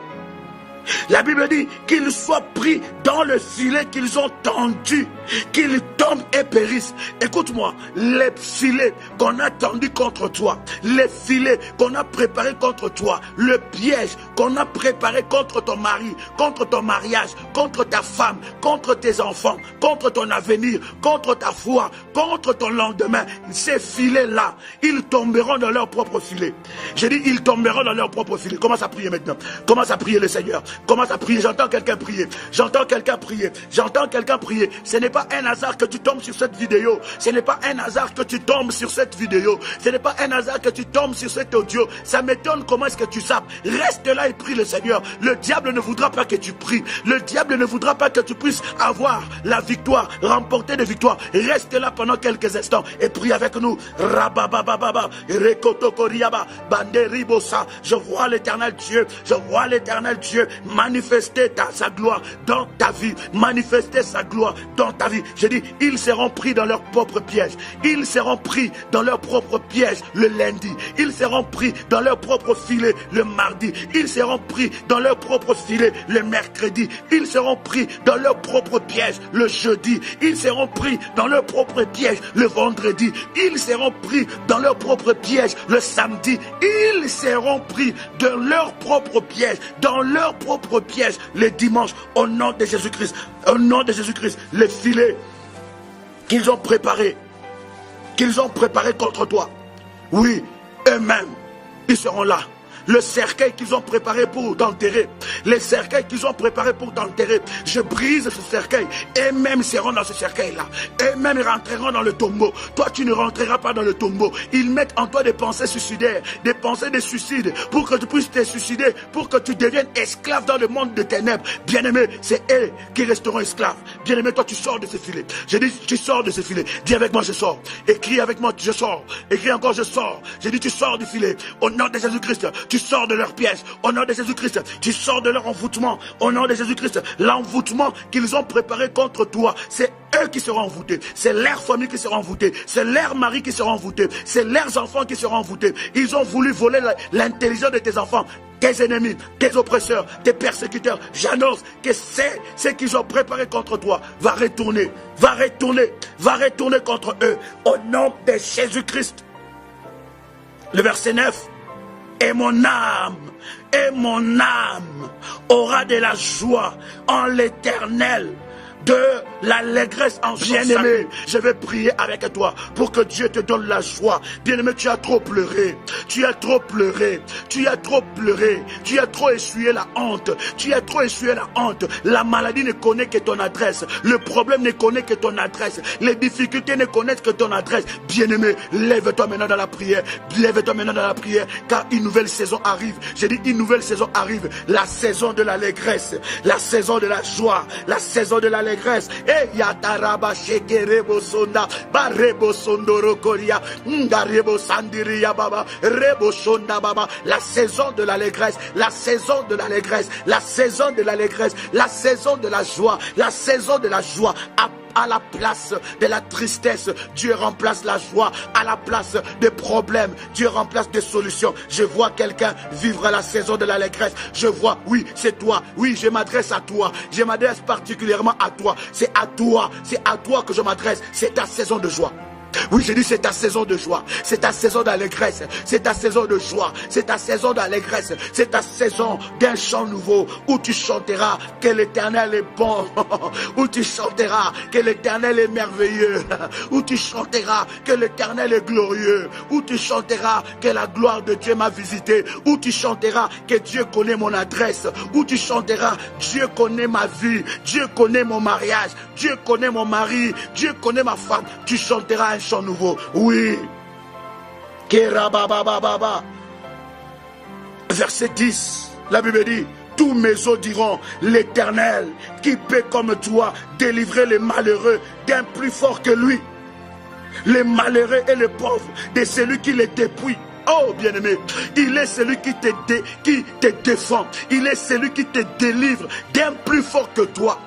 La Bible dit qu'ils soient pris dans le filet qu'ils ont tendu, qu'ils tombent et périssent. Écoute-moi, les filets qu'on a tendus contre toi, les filets qu'on a préparés contre toi, le piège qu'on a préparé contre ton mari, contre ton mariage, contre ta femme, contre tes enfants, contre ton avenir, contre ta foi, contre ton lendemain, ces filets-là, ils tomberont dans leur propre filet. J'ai dit, ils tomberont dans leur propre filet. Commence à prier maintenant. Commence à prier le Seigneur. Commence à prier. J'entends quelqu'un prier. J'entends quelqu'un prier. J'entends quelqu'un prier. Ce n'est pas un hasard que tu tombes sur cette vidéo. Ce n'est pas un hasard que tu tombes sur cette vidéo. Ce n'est pas un hasard que tu tombes sur cet audio. Ça m'étonne comment est-ce que tu sapes. Reste là et prie le Seigneur. Le diable ne voudra pas que tu pries. Le diable ne voudra pas que tu puisses avoir la victoire, remporter des victoires. Reste là pendant quelques instants et prie avec nous. Rababababa, Rekotokoriaba, Banderibosa. Je vois l'Éternel Dieu. Je vois l'Éternel Dieu manifester sa gloire dans ta vie. Manifester sa gloire dans ta vie. Je dis, ils seront pris dans leur propre piège. Ils seront pris dans leur propre piège le lundi. Ils seront pris dans leur propre filet le mardi. Ils seront pris dans leur propre filet le mercredi. Ils seront pris dans leur propre piège le jeudi. Ils seront pris dans leur propre piège le vendredi. Ils seront pris dans leur propre piège le samedi. Ils seront pris dans leur propre piège, dans leur propre piège le dimanche. Au nom de Jésus-Christ, au nom de Jésus-Christ, les filets qu'ils ont préparés contre toi, oui, eux-mêmes, ils seront là. Le cercueil qu'ils ont préparé pour t'enterrer, les cercueils qu'ils ont préparés pour t'enterrer, je brise ce cercueil. Et même seront dans ce cercueil-là. Et même rentreront dans le tombeau. Toi, tu ne rentreras pas dans le tombeau. Ils mettent en toi des pensées suicidaires, des pensées de suicide, pour que tu puisses te suicider, pour que tu deviennes esclave dans le monde de ténèbres. Bien-aimé, c'est eux qui resteront esclaves. Bien-aimé, toi, tu sors de ce filet. J'ai dit, tu sors de ce filet. Dis avec moi, je sors. Écris avec moi, je sors. Écris encore, je sors. J'ai dit, tu sors du filet. Au nom de Jésus-Christ, tu sors de leur piège. Au nom de Jésus-Christ, tu sors de leur envoûtement. Au nom de Jésus-Christ, l'envoûtement qu'ils ont préparé contre toi, c'est eux qui seront envoûtés. C'est leur famille qui sera envoûtée. C'est leur mari qui sera envoûté. C'est leurs enfants qui seront envoûtés. Ils ont voulu voler l'intelligence de tes enfants. Tes ennemis, tes oppresseurs, tes persécuteurs. J'annonce que c'est ce qu'ils ont préparé contre toi va retourner contre eux. Au nom de Jésus-Christ. Le verset 9. Et mon âme aura de la joie en l'Éternel, de l'allégresse en bien-aimé. Je vais prier avec toi pour que Dieu te donne la joie. Bien-aimé, tu as trop pleuré. Tu as trop pleuré. Tu as trop pleuré. Tu as trop essuyé la honte. Tu as trop essuyé la honte. La maladie ne connaît que ton adresse. Le problème ne connaît que ton adresse. Les difficultés ne connaissent que ton adresse. Bien-aimé, lève-toi maintenant dans la prière. Lève-toi maintenant dans la prière, car une nouvelle saison arrive. J'ai dit une nouvelle saison arrive. La saison de l'allégresse. La saison de la joie. La saison de l'allégresse. Et yataraba shekerebo sonda barebo sondoro koria ngarebo sandiria baba rebo sonda baba. La saison de l'allégresse, la saison de l'allégresse, la saison de l'allégresse, la saison de la joie, la saison de la joie. À la place de la tristesse, Dieu remplace la joie. À la place des problèmes, Dieu remplace des solutions. Je vois quelqu'un vivre la saison de l'allégresse. Je vois, oui, c'est toi. Oui, je m'adresse à toi. Je m'adresse particulièrement à toi. C'est à toi que je m'adresse. C'est ta saison de joie. Oui, j'ai dit c'est ta saison de joie, c'est ta saison d'allégresse, c'est ta saison de joie, c'est ta saison d'allégresse, c'est ta saison d'un chant nouveau où tu chanteras que l'Éternel est bon, où tu chanteras que l'Éternel est merveilleux, où tu chanteras que l'Éternel est glorieux, où tu chanteras que la gloire de Dieu m'a visité, où tu chanteras que Dieu connaît mon adresse, où tu chanteras Dieu connaît ma vie, Dieu connaît mon mariage, Dieu connaît mon mari, Dieu connaît ma femme. Tu chanteras un chant nouveau. Oui. Verset 10. La Bible dit, tous mes os diront, l'Éternel, qui peut comme toi délivrer les malheureux d'un plus fort que lui. Les malheureux et les pauvres de celui qui les dépouille. Oh bien-aimé, il est celui qui te défend. Il est celui qui te délivre d'un plus fort que toi.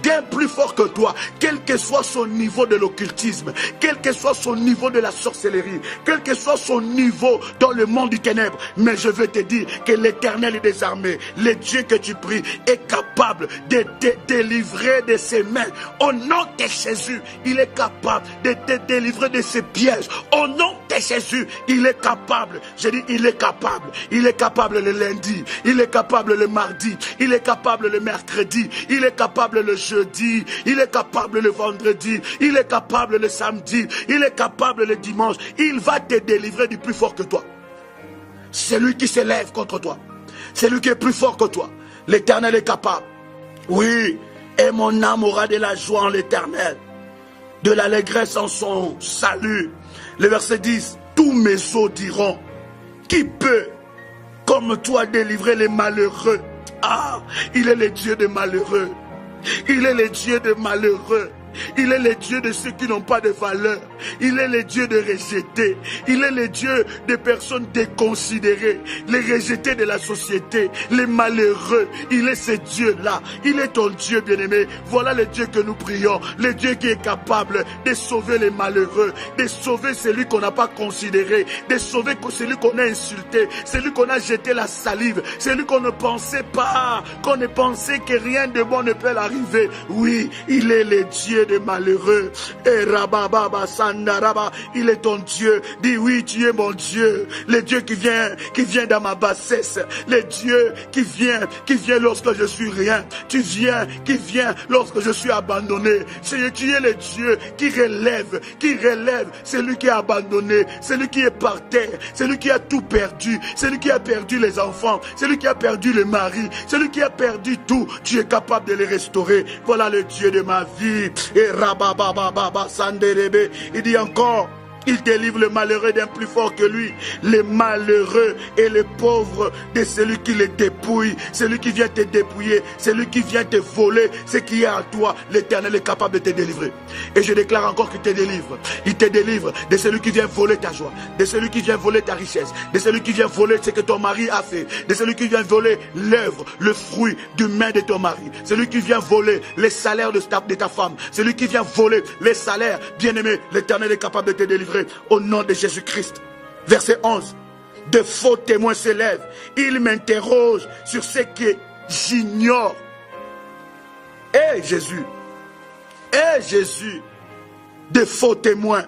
D'un plus fort que toi, quel que soit son niveau de l'occultisme, quel que soit son niveau de la sorcellerie, quel que soit son niveau dans le monde du ténèbre. Mais je veux te dire que l'Éternel des armées, le Dieu que tu pries, est capable de te délivrer de ses mains. Au nom de Jésus, il est capable de te délivrer de ses pièges. Au nom de Jésus, il est capable. Je dis, il est capable. Il est capable le lundi, il est capable le mardi, il est capable le mercredi, il est capable le jeudi, il est capable le vendredi, il est capable le samedi, il est capable le dimanche. Il va te délivrer du plus fort que toi. C'est lui qui s'élève contre toi. C'est lui qui est plus fort que toi. L'Éternel est capable. Oui, et mon âme aura de la joie en l'Éternel, de l'allégresse en son salut. Le verset 10, tous mes os diront, qui peut, comme toi, délivrer les malheureux? Ah, il est le Dieu des malheureux. Il est le Dieu des malheureux. Il est le Dieu de ceux qui n'ont pas de valeur. Il est le Dieu des rejetés. Il est le Dieu des personnes déconsidérées, les rejetés de la société, les malheureux. Il est ce Dieu-là. Il est ton Dieu bien-aimé. Voilà le Dieu que nous prions. Le Dieu qui est capable de sauver les malheureux, de sauver celui qu'on n'a pas considéré, de sauver celui qu'on a insulté, celui qu'on a jeté la salive, celui qu'on ne pensait pas, qu'on ne pensait que rien de bon ne peut l'arriver. Oui, il est le Dieu des malheureux. Et Rababa Sandaraba, il est ton Dieu. Dis oui, tu es mon Dieu. Le Dieu qui vient dans ma bassesse. Le Dieu qui vient lorsque je suis rien. Tu viens, qui vient lorsque je suis abandonné. Tu es le Dieu qui relève celui qui est abandonné, celui qui est par terre, celui qui a tout perdu, celui qui a perdu les enfants, celui qui a perdu le mari, celui qui a perdu tout. Tu es capable de les restaurer. Voilà le Dieu de ma vie. Et Rabababa Sanderebe, il dit encore, il délivre le malheureux d'un plus fort que lui, les malheureux et les pauvres de celui qui les dépouille, celui qui vient te dépouiller, celui qui vient te voler, ce qui est à toi. L'Éternel est capable de te délivrer. Et je déclare encore qu'il te délivre. Il te délivre de celui qui vient voler ta joie, de celui qui vient voler ta richesse, de celui qui vient voler ce que ton mari a fait, de celui qui vient voler l'œuvre, le fruit du main de ton mari, celui qui vient voler les salaires de ta femme, celui qui vient voler les salaires. Bien-aimé, l'Éternel est capable de te délivrer. Au nom de Jésus-Christ. Verset 11. De faux témoins s'élèvent. Ils m'interrogent sur ce que j'ignore. Jésus. Jésus. De faux témoins.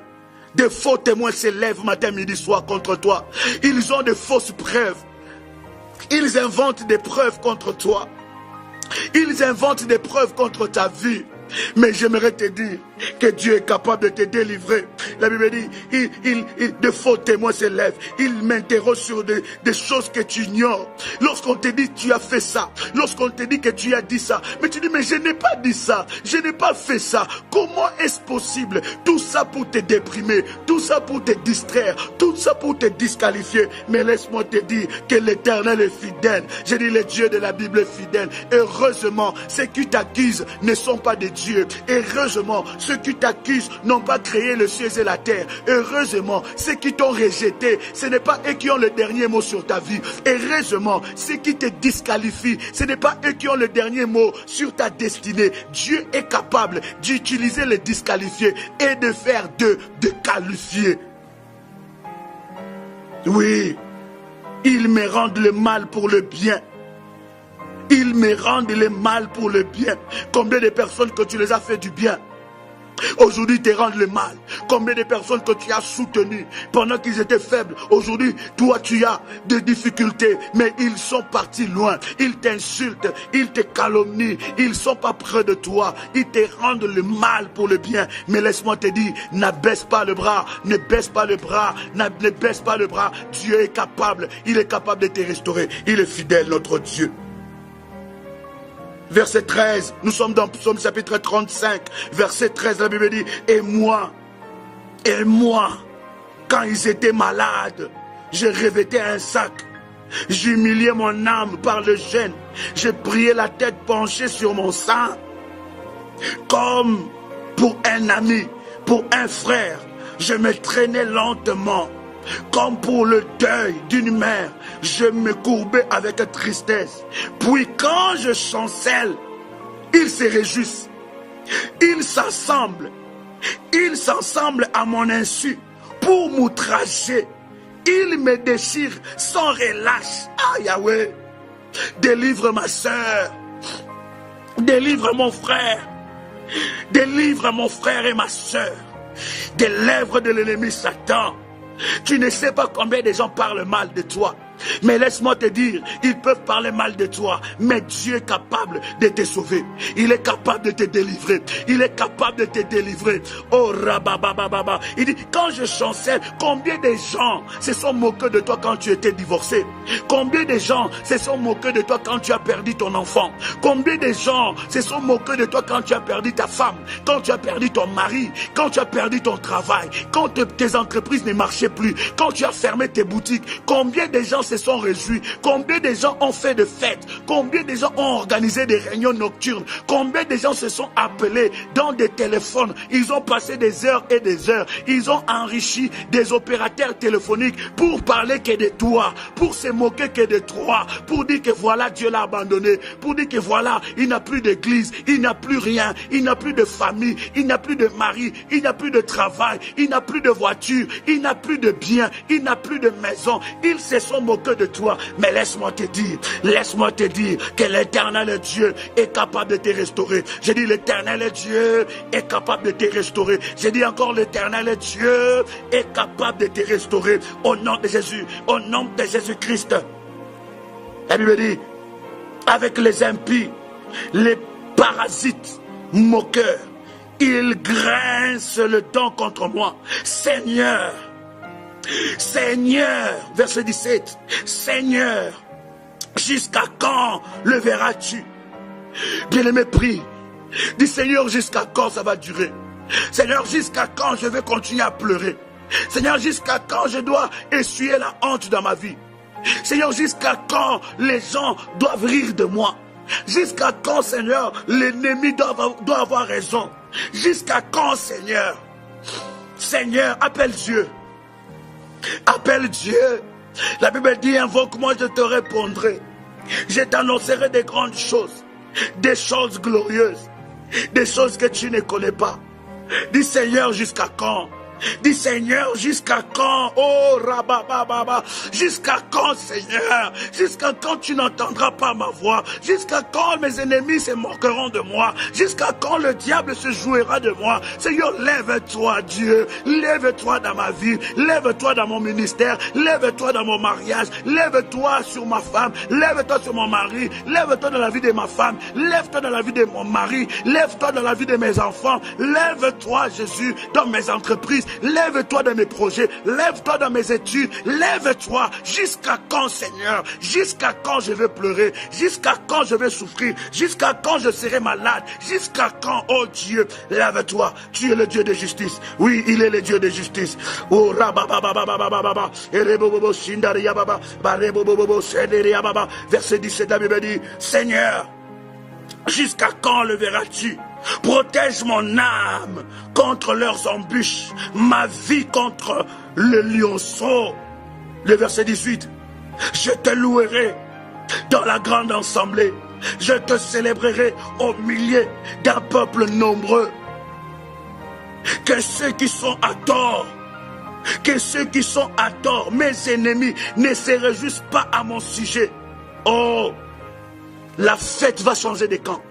De faux témoins s'élèvent matin, midi, soir contre toi. Ils ont de fausses preuves. Ils inventent des preuves contre toi. Ils inventent des preuves contre ta vie. Mais j'aimerais te dire que Dieu est capable de te délivrer. La Bible dit, de faux témoins s'élèvent. Ils m'interrogent sur des choses que tu ignores. Lorsqu'on te dit tu as fait ça, lorsqu'on te dit que tu as dit ça, mais tu dis mais je n'ai pas dit ça, je n'ai pas fait ça. Comment est-ce possible? Tout ça pour te déprimer, tout ça pour te distraire, tout ça pour te disqualifier. Mais laisse-moi te dire que l'Éternel est fidèle. Je dis le Dieu de la Bible est fidèle. Heureusement, ceux qui t'accusent ne sont pas des dieux. Heureusement, ceux qui t'accusent n'ont pas créé le ciel et la terre. Heureusement, ceux qui t'ont rejeté, ce n'est pas eux qui ont le dernier mot sur ta vie. Heureusement, ceux qui te disqualifient, ce n'est pas eux qui ont le dernier mot sur ta destinée. Dieu est capable d'utiliser les disqualifiés et de faire d'eux de qualifiés. Oui, ils me rendent le mal pour le bien. Ils me rendent le mal pour le bien. Combien de personnes que tu les as fait du bien, aujourd'hui te rendent le mal. Combien de personnes que tu as soutenues pendant qu'ils étaient faibles, aujourd'hui toi tu as des difficultés, mais ils sont partis loin. Ils t'insultent, ils te calomnient, ils ne sont pas près de toi. Ils te rendent le mal pour le bien. Mais laisse-moi te dire, n'abaisse pas le bras, ne baisse pas le bras, ne baisse pas le bras. Dieu est capable, il est capable de te restaurer. Il est fidèle, notre Dieu. Verset 13, nous sommes dans Psaume chapitre 35, verset 13, la Bible dit, et moi, quand ils étaient malades, je revêtais un sac, j'humiliais mon âme par le jeûne, je priais la tête penchée sur mon sein, comme pour un ami, pour un frère, je me traînais lentement. Comme pour le deuil d'une mère, je me courbais avec tristesse. Puis quand je chancelle, ils se réjouissent. Ils s'assemblent à mon insu pour m'outrager. Ils me déchirent sans relâche. Ah Yahweh, délivre ma soeur, délivre mon frère, délivre mon frère et ma soeur des lèvres de l'ennemi Satan. Tu ne sais pas combien de gens parlent mal de toi. Mais laisse-moi te dire, ils peuvent parler mal de toi, mais Dieu est capable de te sauver. Il est capable de te délivrer. Il est capable de te délivrer. Oh rababababa. Il dit, quand je chancelle, combien de gens se sont moqués de toi quand tu étais divorcé? Combien de gens se sont moqués de toi quand tu as perdu ton enfant? Combien de gens se sont moqués de toi quand tu as perdu ta femme, quand tu as perdu ton mari, quand tu as perdu ton travail, quand tes entreprises ne marchaient plus, quand tu as fermé tes boutiques? Combien de gens se sont réjouis? Combien de gens ont fait de fêtes? Combien de gens ont organisé des réunions nocturnes? Combien de gens se sont appelés dans des téléphones? Ils ont passé des heures et des heures. Ils ont enrichi des opérateurs téléphoniques pour parler que de toi, pour se moquer que de toi, pour dire que voilà, Dieu l'a abandonné, pour dire que voilà, il n'a plus d'église, il n'a plus rien, il n'a plus de famille, il n'a plus de mari, il n'a plus de travail, il n'a plus de voiture, il n'a plus de biens, il n'a plus de maison. Ils se sont moqués de toi. Mais laisse-moi te dire que l'Éternel Dieu est capable de te restaurer. J'ai dit l'Éternel Dieu est capable de te restaurer. J'ai dit encore l'Éternel Dieu est capable de te restaurer au nom de Jésus, au nom de Jésus-Christ. La Bible dit, avec les impies, les parasites moqueurs, ils grincent le dent contre moi. Seigneur, verset 17, Seigneur, jusqu'à quand le verras-tu? Bien-aimé, prie. Dis, Seigneur, jusqu'à quand ça va durer? Seigneur, jusqu'à quand je vais continuer à pleurer? Seigneur, jusqu'à quand je dois essuyer la honte dans ma vie? Seigneur, jusqu'à quand les gens doivent rire de moi? Jusqu'à quand, Seigneur, l'ennemi doit avoir raison? Jusqu'à quand, Seigneur? Seigneur, appelle Dieu. Appelle Dieu. La Bible dit, invoque-moi, je te répondrai. Je t'annoncerai des grandes choses, des choses glorieuses, des choses que tu ne connais pas. Dis, Seigneur, jusqu'à quand? Dis, Seigneur, jusqu'à quand? Oh, rabababa, jusqu'à quand, Seigneur? Jusqu'à quand tu n'entendras pas ma voix? Jusqu'à quand mes ennemis se moqueront de moi? Jusqu'à quand le diable se jouera de moi? Seigneur, lève-toi, Dieu. Lève-toi dans ma vie. Lève-toi dans mon ministère. Lève-toi dans mon mariage. Lève-toi sur ma femme. Lève-toi sur mon mari. Lève-toi dans la vie de ma femme. Lève-toi dans la vie de mon mari. Lève-toi dans la vie de mes enfants. Lève-toi, Jésus, dans mes entreprises. Lève-toi dans mes projets, lève-toi dans mes études, lève-toi. Jusqu'à quand, Seigneur? Jusqu'à quand je vais pleurer? Jusqu'à quand je vais souffrir? Jusqu'à quand je serai malade? Jusqu'à quand, oh Dieu? Lève-toi, tu es le Dieu de justice. Oui, il est le Dieu de justice. Oh, rabababababababa, erebobobo shindariyababa, barebobobo shenderiyababa. Verset 17, la Bible dit, Seigneur, jusqu'à quand le verras-tu? Protège mon âme contre leurs embûches, ma vie contre le lionceau. Le verset 18. Je te louerai dans la grande assemblée. Je te célébrerai au milieu d'un peuple nombreux. Que ceux qui sont à tort, mes ennemis, ne se réjouissent pas à mon sujet. Oh, la fête va changer de camp.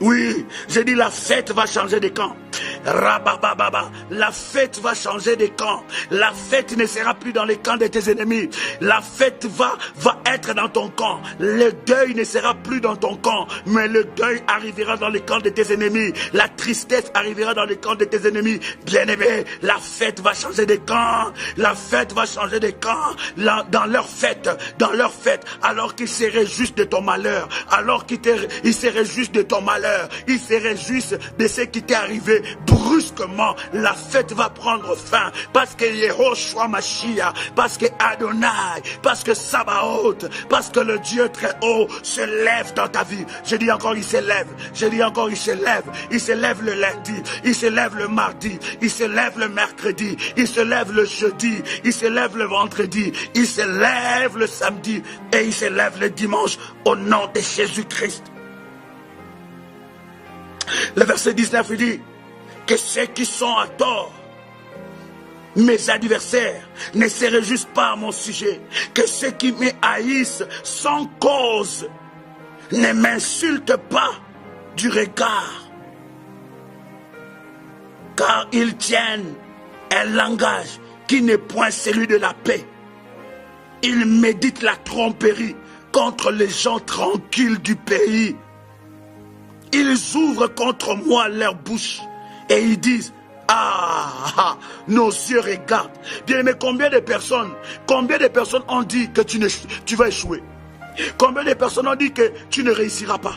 Oui, j'ai dit la fête va changer de camp. Rabababa, la fête va changer de camp. La fête ne sera plus dans les camps de tes ennemis. La fête va être dans ton camp. Le deuil ne sera plus dans ton camp, mais le deuil arrivera dans les camps de tes ennemis. La tristesse arrivera dans les camps de tes ennemis. Bien-aimé, la fête va changer de camp. La fête va changer de camp. Dans leur fête, alors qu'ils se réjouissent de ton malheur, alors qu'ils se réjouissent de ton malheur, ils se réjouissent de ce qui t'est arrivé. Brusquement, la fête va prendre fin, parce que Yehoshua Mashiach, parce que Adonai, parce que Sabaoth, parce que le Dieu très haut se lève dans ta vie. Je dis encore, il se lève. Je dis encore, il se lève. Il se lève le lundi, il se lève le mardi, il se lève le mercredi, il se lève le jeudi, il se lève le vendredi, il se lève le samedi et il se lève le dimanche au nom de Jésus-Christ. Le verset 19 il dit que ceux qui sont à tort, mes adversaires, ne se réjouissent pas à mon sujet. Que ceux qui me haïssent sans cause ne m'insultent pas du regard, car ils tiennent un langage qui n'est point celui de la paix. Ils méditent la tromperie contre les gens tranquilles du pays. Ils ouvrent contre moi leur bouche et ils disent, ah, nos yeux regardent. Bien aimé, combien de personnes ont dit que tu vas échouer? Combien de personnes ont dit que tu ne réussiras pas?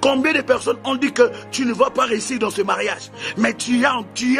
Combien de personnes ont dit que tu ne vas pas réussir dans ce mariage? Mais tu es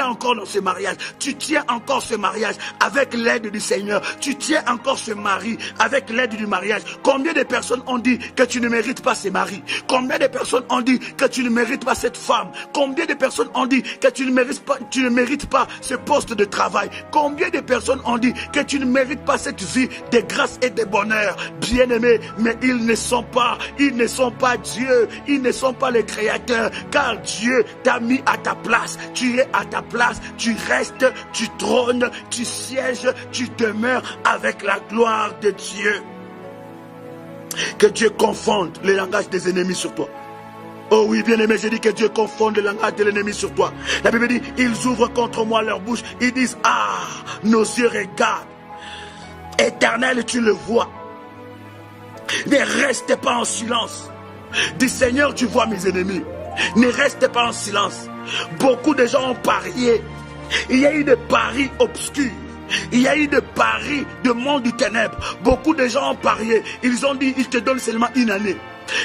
encore dans ce mariage. Tu tiens encore ce mariage avec l'aide du Seigneur. Tu tiens encore ce mari avec l'aide du mariage. Combien de personnes ont dit que tu ne mérites pas ce mari? Combien de personnes ont dit que tu ne mérites pas cette femme? Combien de personnes ont dit que tu ne mérites pas ce poste de travail? Combien de personnes ont dit que tu ne mérites pas cette vie de grâce et de bonheur? Bien-aimés, mais ils ne sont pas Dieu. Ils ne sont pas les créateurs, car Dieu t'a mis à ta place. Tu es à ta place, tu restes, tu trônes, tu sièges, tu demeures avec la gloire de Dieu. Que Dieu confonde le langage des ennemis sur toi. Oh oui, bien-aimé, je dis que Dieu confonde le langage de l'ennemi sur toi. La Bible dit, ils ouvrent contre moi leur bouche, ils disent, ah, nos yeux regardent. Éternel, tu le vois. Ne reste pas en silence. Dis, Seigneur, tu vois mes ennemis. Ne reste pas en silence. Beaucoup de gens ont parié. Il y a eu des paris obscurs. Il y a eu des paris de monde du ténèbre. Beaucoup de gens ont parié. Ils ont dit, ils te donnent seulement une année.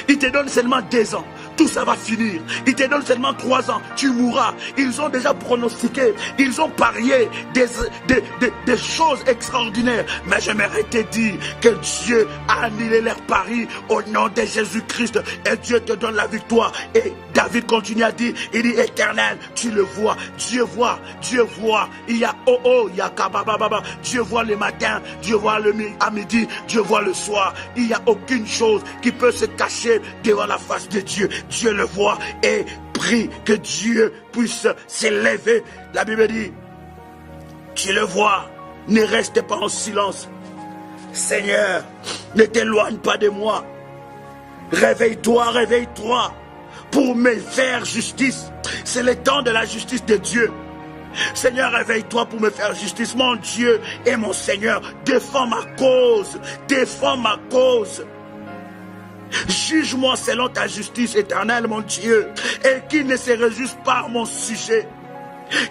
Ils te donnent seulement 2 ans. Tout ça va finir. Ils te donnent seulement 3 ans. Tu mourras. Ils ont déjà pronostiqué. Ils ont parié des choses extraordinaires. Mais j'aimerais te dire que Dieu a annulé leurs paris au nom de Jésus-Christ. Et Dieu te donne la victoire. Et David continue à dire, il dit, Éternel, tu le vois. Dieu voit. Dieu voit. Il y a il y a kabababa. Dieu voit le matin. Dieu voit à midi. Dieu voit le soir. Il n'y a aucune chose qui peut se cacher devant la face de Dieu. Dieu le voit et prie que Dieu puisse s'élever. La Bible dit, tu le vois, ne reste pas en silence. Seigneur, ne t'éloigne pas de moi. Réveille-toi, réveille-toi pour me faire justice. C'est le temps de la justice de Dieu. Seigneur, réveille-toi pour me faire justice. Mon Dieu et mon Seigneur, défends ma cause. Défends ma cause. Juge-moi selon ta justice éternelle, mon Dieu. Et qu'ils ne se réjouissent pas à mon sujet.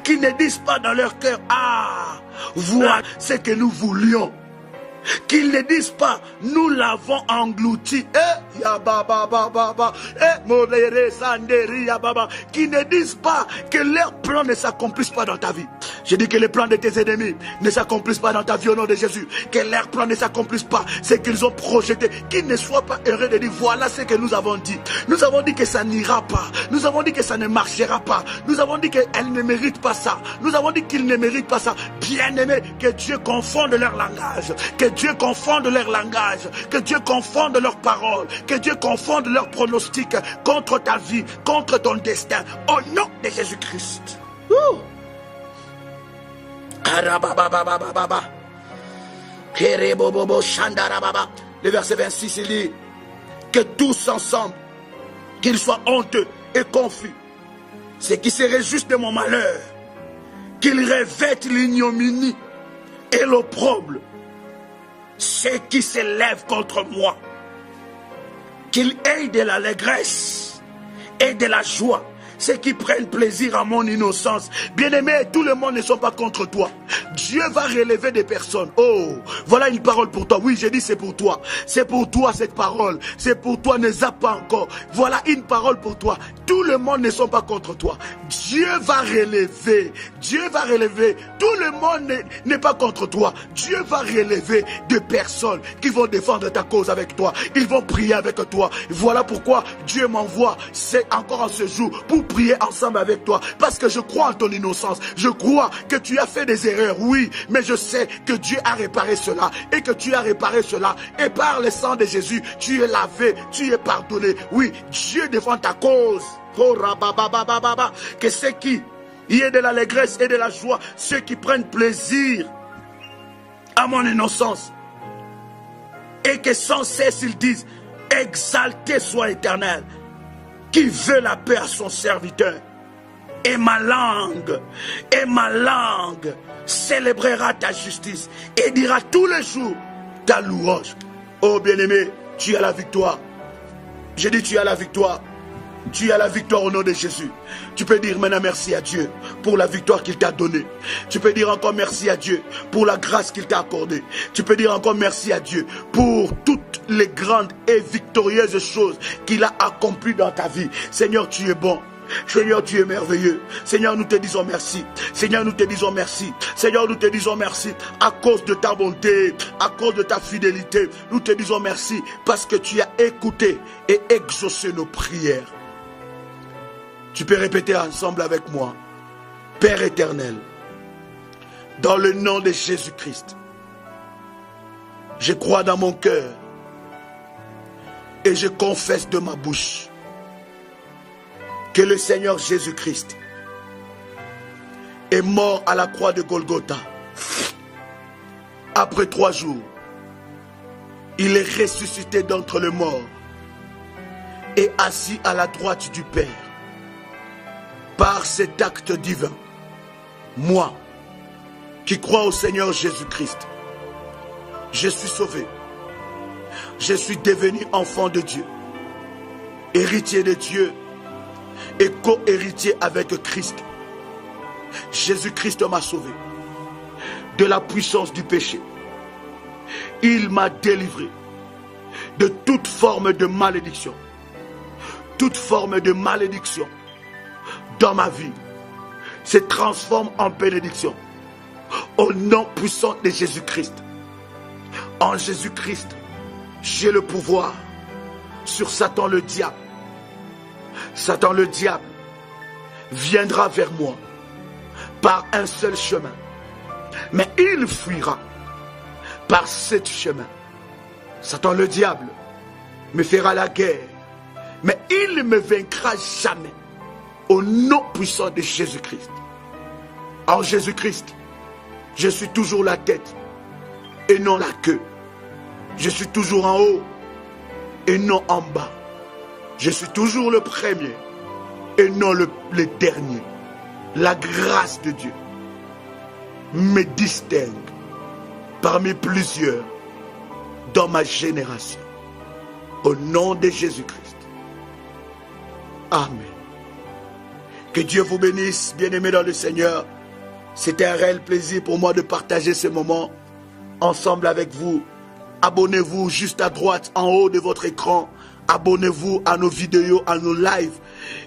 Qu'ils ne disent pas dans leur cœur, ah, voilà ce que nous voulions. Qu'ils ne disent pas, nous l'avons englouti. Qu'ils ne disent pas que leurs plans ne s'accomplissent pas dans ta vie. Je dis que les plans de tes ennemis ne s'accomplissent pas dans ta vie au nom de Jésus. Que leurs plans ne s'accomplissent pas. C'est qu'ils ont projeté. Qu'ils ne soient pas heureux de dire, voilà ce que nous avons dit. Nous avons dit que ça n'ira pas. Nous avons dit que ça ne marchera pas. Nous avons dit qu'elle ne mérite pas ça. Nous avons dit qu'ils ne méritent pas ça. Bien-aimés, que Dieu confonde leur langage. Que Dieu confonde leur langage. Que Dieu confonde leurs paroles. Que Dieu confonde leurs pronostics contre ta vie, contre ton destin. Au nom de Jésus-Christ. Le verset 26, il dit que tous ensemble, qu'ils soient honteux et confus, ceux qui se réjouissent de mon malheur, qu'ils revêtent l'ignominie et l'opprobre, ceux qui se lèvent contre moi, qu'ils aient de l'allégresse et de la joie, ceux qui prennent plaisir à mon innocence. Bien-aimé, tout le monde ne sont pas contre toi. Dieu va relever des personnes. Oh, voilà une parole pour toi. Oui, j'ai dit c'est pour toi. C'est pour toi cette parole. C'est pour toi, ne zappe pas encore. Voilà une parole pour toi. Tout le monde ne sont pas contre toi. Dieu va relever. Dieu va relever. Tout le monde n'est pas contre toi. Dieu va relever des personnes qui vont défendre ta cause avec toi. Ils vont prier avec toi. Voilà pourquoi Dieu m'envoie, c'est encore en ce jour, pour prier ensemble avec toi. Parce que je crois en ton innocence. Je crois que tu as fait des erreurs. Oui, mais je sais que Dieu a réparé cela. Et que tu as réparé cela. Et par le sang de Jésus, tu es lavé, tu es pardonné. Oui, Dieu défend ta cause. Que ceux qui y ait de l'allégresse et de la joie, ceux qui prennent plaisir à mon innocence. Et que sans cesse ils disent, exalté soit l'Éternel, qui veut la paix à son serviteur. Et ma langue célébrera ta justice et dira tous les jours ta louange. Oh bien-aimé, tu as la victoire. J'ai dit tu as la victoire. Tu as la victoire au nom de Jésus. Tu peux dire maintenant merci à Dieu pour la victoire qu'il t'a donnée. Tu peux dire encore merci à Dieu pour la grâce qu'il t'a accordée. Tu peux dire encore merci à Dieu pour toutes les grandes et victorieuses choses qu'il a accomplies dans ta vie. Seigneur, tu es bon. Seigneur, tu es merveilleux. Seigneur, nous te disons merci. Seigneur, nous te disons merci. Seigneur, nous te disons merci à cause de ta bonté, à cause de ta fidélité. Nous te disons merci parce que tu as écouté et exaucé nos prières. Tu peux répéter ensemble avec moi. Père éternel, dans le nom de Jésus-Christ, je crois dans mon cœur et je confesse de ma bouche que le Seigneur Jésus-Christ est mort à la croix de Golgotha. Après 3 jours, il est ressuscité d'entre les morts et assis à la droite du Père. Par cet acte divin, moi, qui crois au Seigneur Jésus-Christ, je suis sauvé. Je suis devenu enfant de Dieu, héritier de Dieu et co-héritier avec Christ. Jésus-Christ m'a sauvé de la puissance du péché. Il m'a délivré de toute forme de malédiction. Toute forme de malédiction dans ma vie se transforme en bénédiction. Au nom puissant de Jésus-Christ. En Jésus-Christ, j'ai le pouvoir sur Satan le diable. Satan le diable viendra vers moi par un seul chemin. Mais il fuira par 7 chemins. Satan le diable me fera la guerre. Mais il ne me vaincra jamais. Au nom puissant de Jésus-Christ. En Jésus-Christ, je suis toujours la tête et non la queue. Je suis toujours en haut et non en bas. Je suis toujours le premier et non le dernier. La grâce de Dieu me distingue parmi plusieurs dans ma génération. Au nom de Jésus-Christ. Amen. Que Dieu vous bénisse, bien-aimés dans le Seigneur. C'était un réel plaisir pour moi de partager ce moment ensemble avec vous. Abonnez-vous juste à droite, en haut de votre écran. Abonnez-vous à nos vidéos, à nos lives.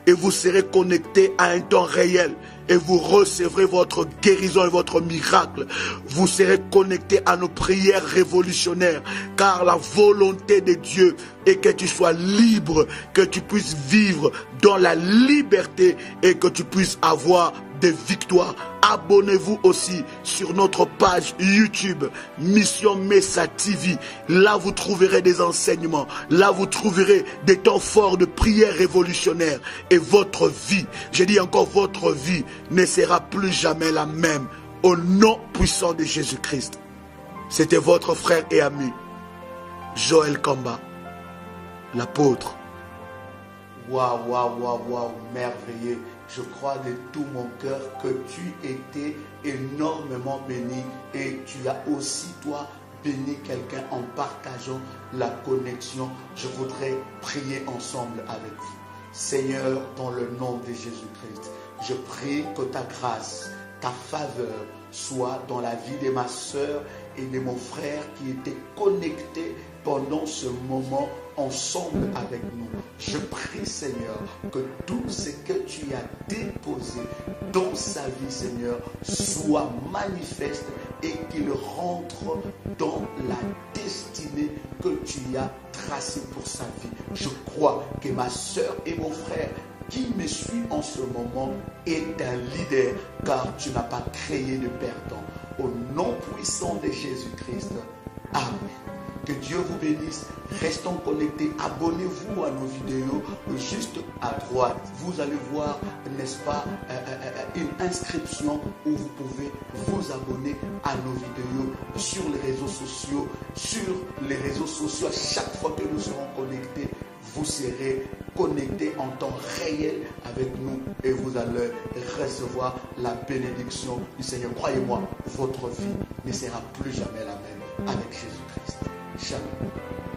Et vous serez connectés à un temps réel. Et vous recevrez votre guérison et votre miracle. Vous serez connectés à nos prières révolutionnaires. Car la volonté de Dieu est que tu sois libre, que tu puisses vivre dans la liberté et que tu puisses avoir des victoires. Abonnez-vous aussi sur notre page YouTube Mission Messa TV. Là vous trouverez des enseignements. Là vous trouverez des temps forts de prières révolutionnaires. Et votre vie, je dis encore votre vie, ne sera plus jamais la même. Au nom puissant de Jésus-Christ. C'était votre frère et ami Joël Kamba, l'apôtre. Waouh, waouh, waouh, waouh, merveilleux. Je crois de tout mon cœur que tu étais énormément béni et tu as aussi, toi, béni quelqu'un en partageant la connexion. Je voudrais prier ensemble avec vous. Seigneur, dans le nom de Jésus-Christ, je prie que ta grâce, ta faveur soit dans la vie de ma soeur et de mon frère qui étaient connectés pendant ce moment ensemble avec nous. Je prie, Seigneur, que tout ce que tu as déposé dans sa vie, Seigneur, soit manifeste et qu'il rentre dans la destinée que tu as tracée pour sa vie. Je crois que ma soeur et mon frère qui me suit en ce moment est un leader, car tu n'as pas créé de perdant. Au nom puissant de Jésus-Christ. Amen. Que Dieu vous bénisse. Restons connectés. Abonnez-vous à nos vidéos juste à droite. Vous allez voir, n'est-ce pas, une inscription où vous pouvez vous abonner à nos vidéos sur les réseaux sociaux. Sur les réseaux sociaux, à chaque fois que nous serons connectés, vous serez connectés en temps réel avec nous et vous allez recevoir la bénédiction du Seigneur. Croyez-moi, votre vie ne sera plus jamais la même. avec Jésus-Christ. Shalom.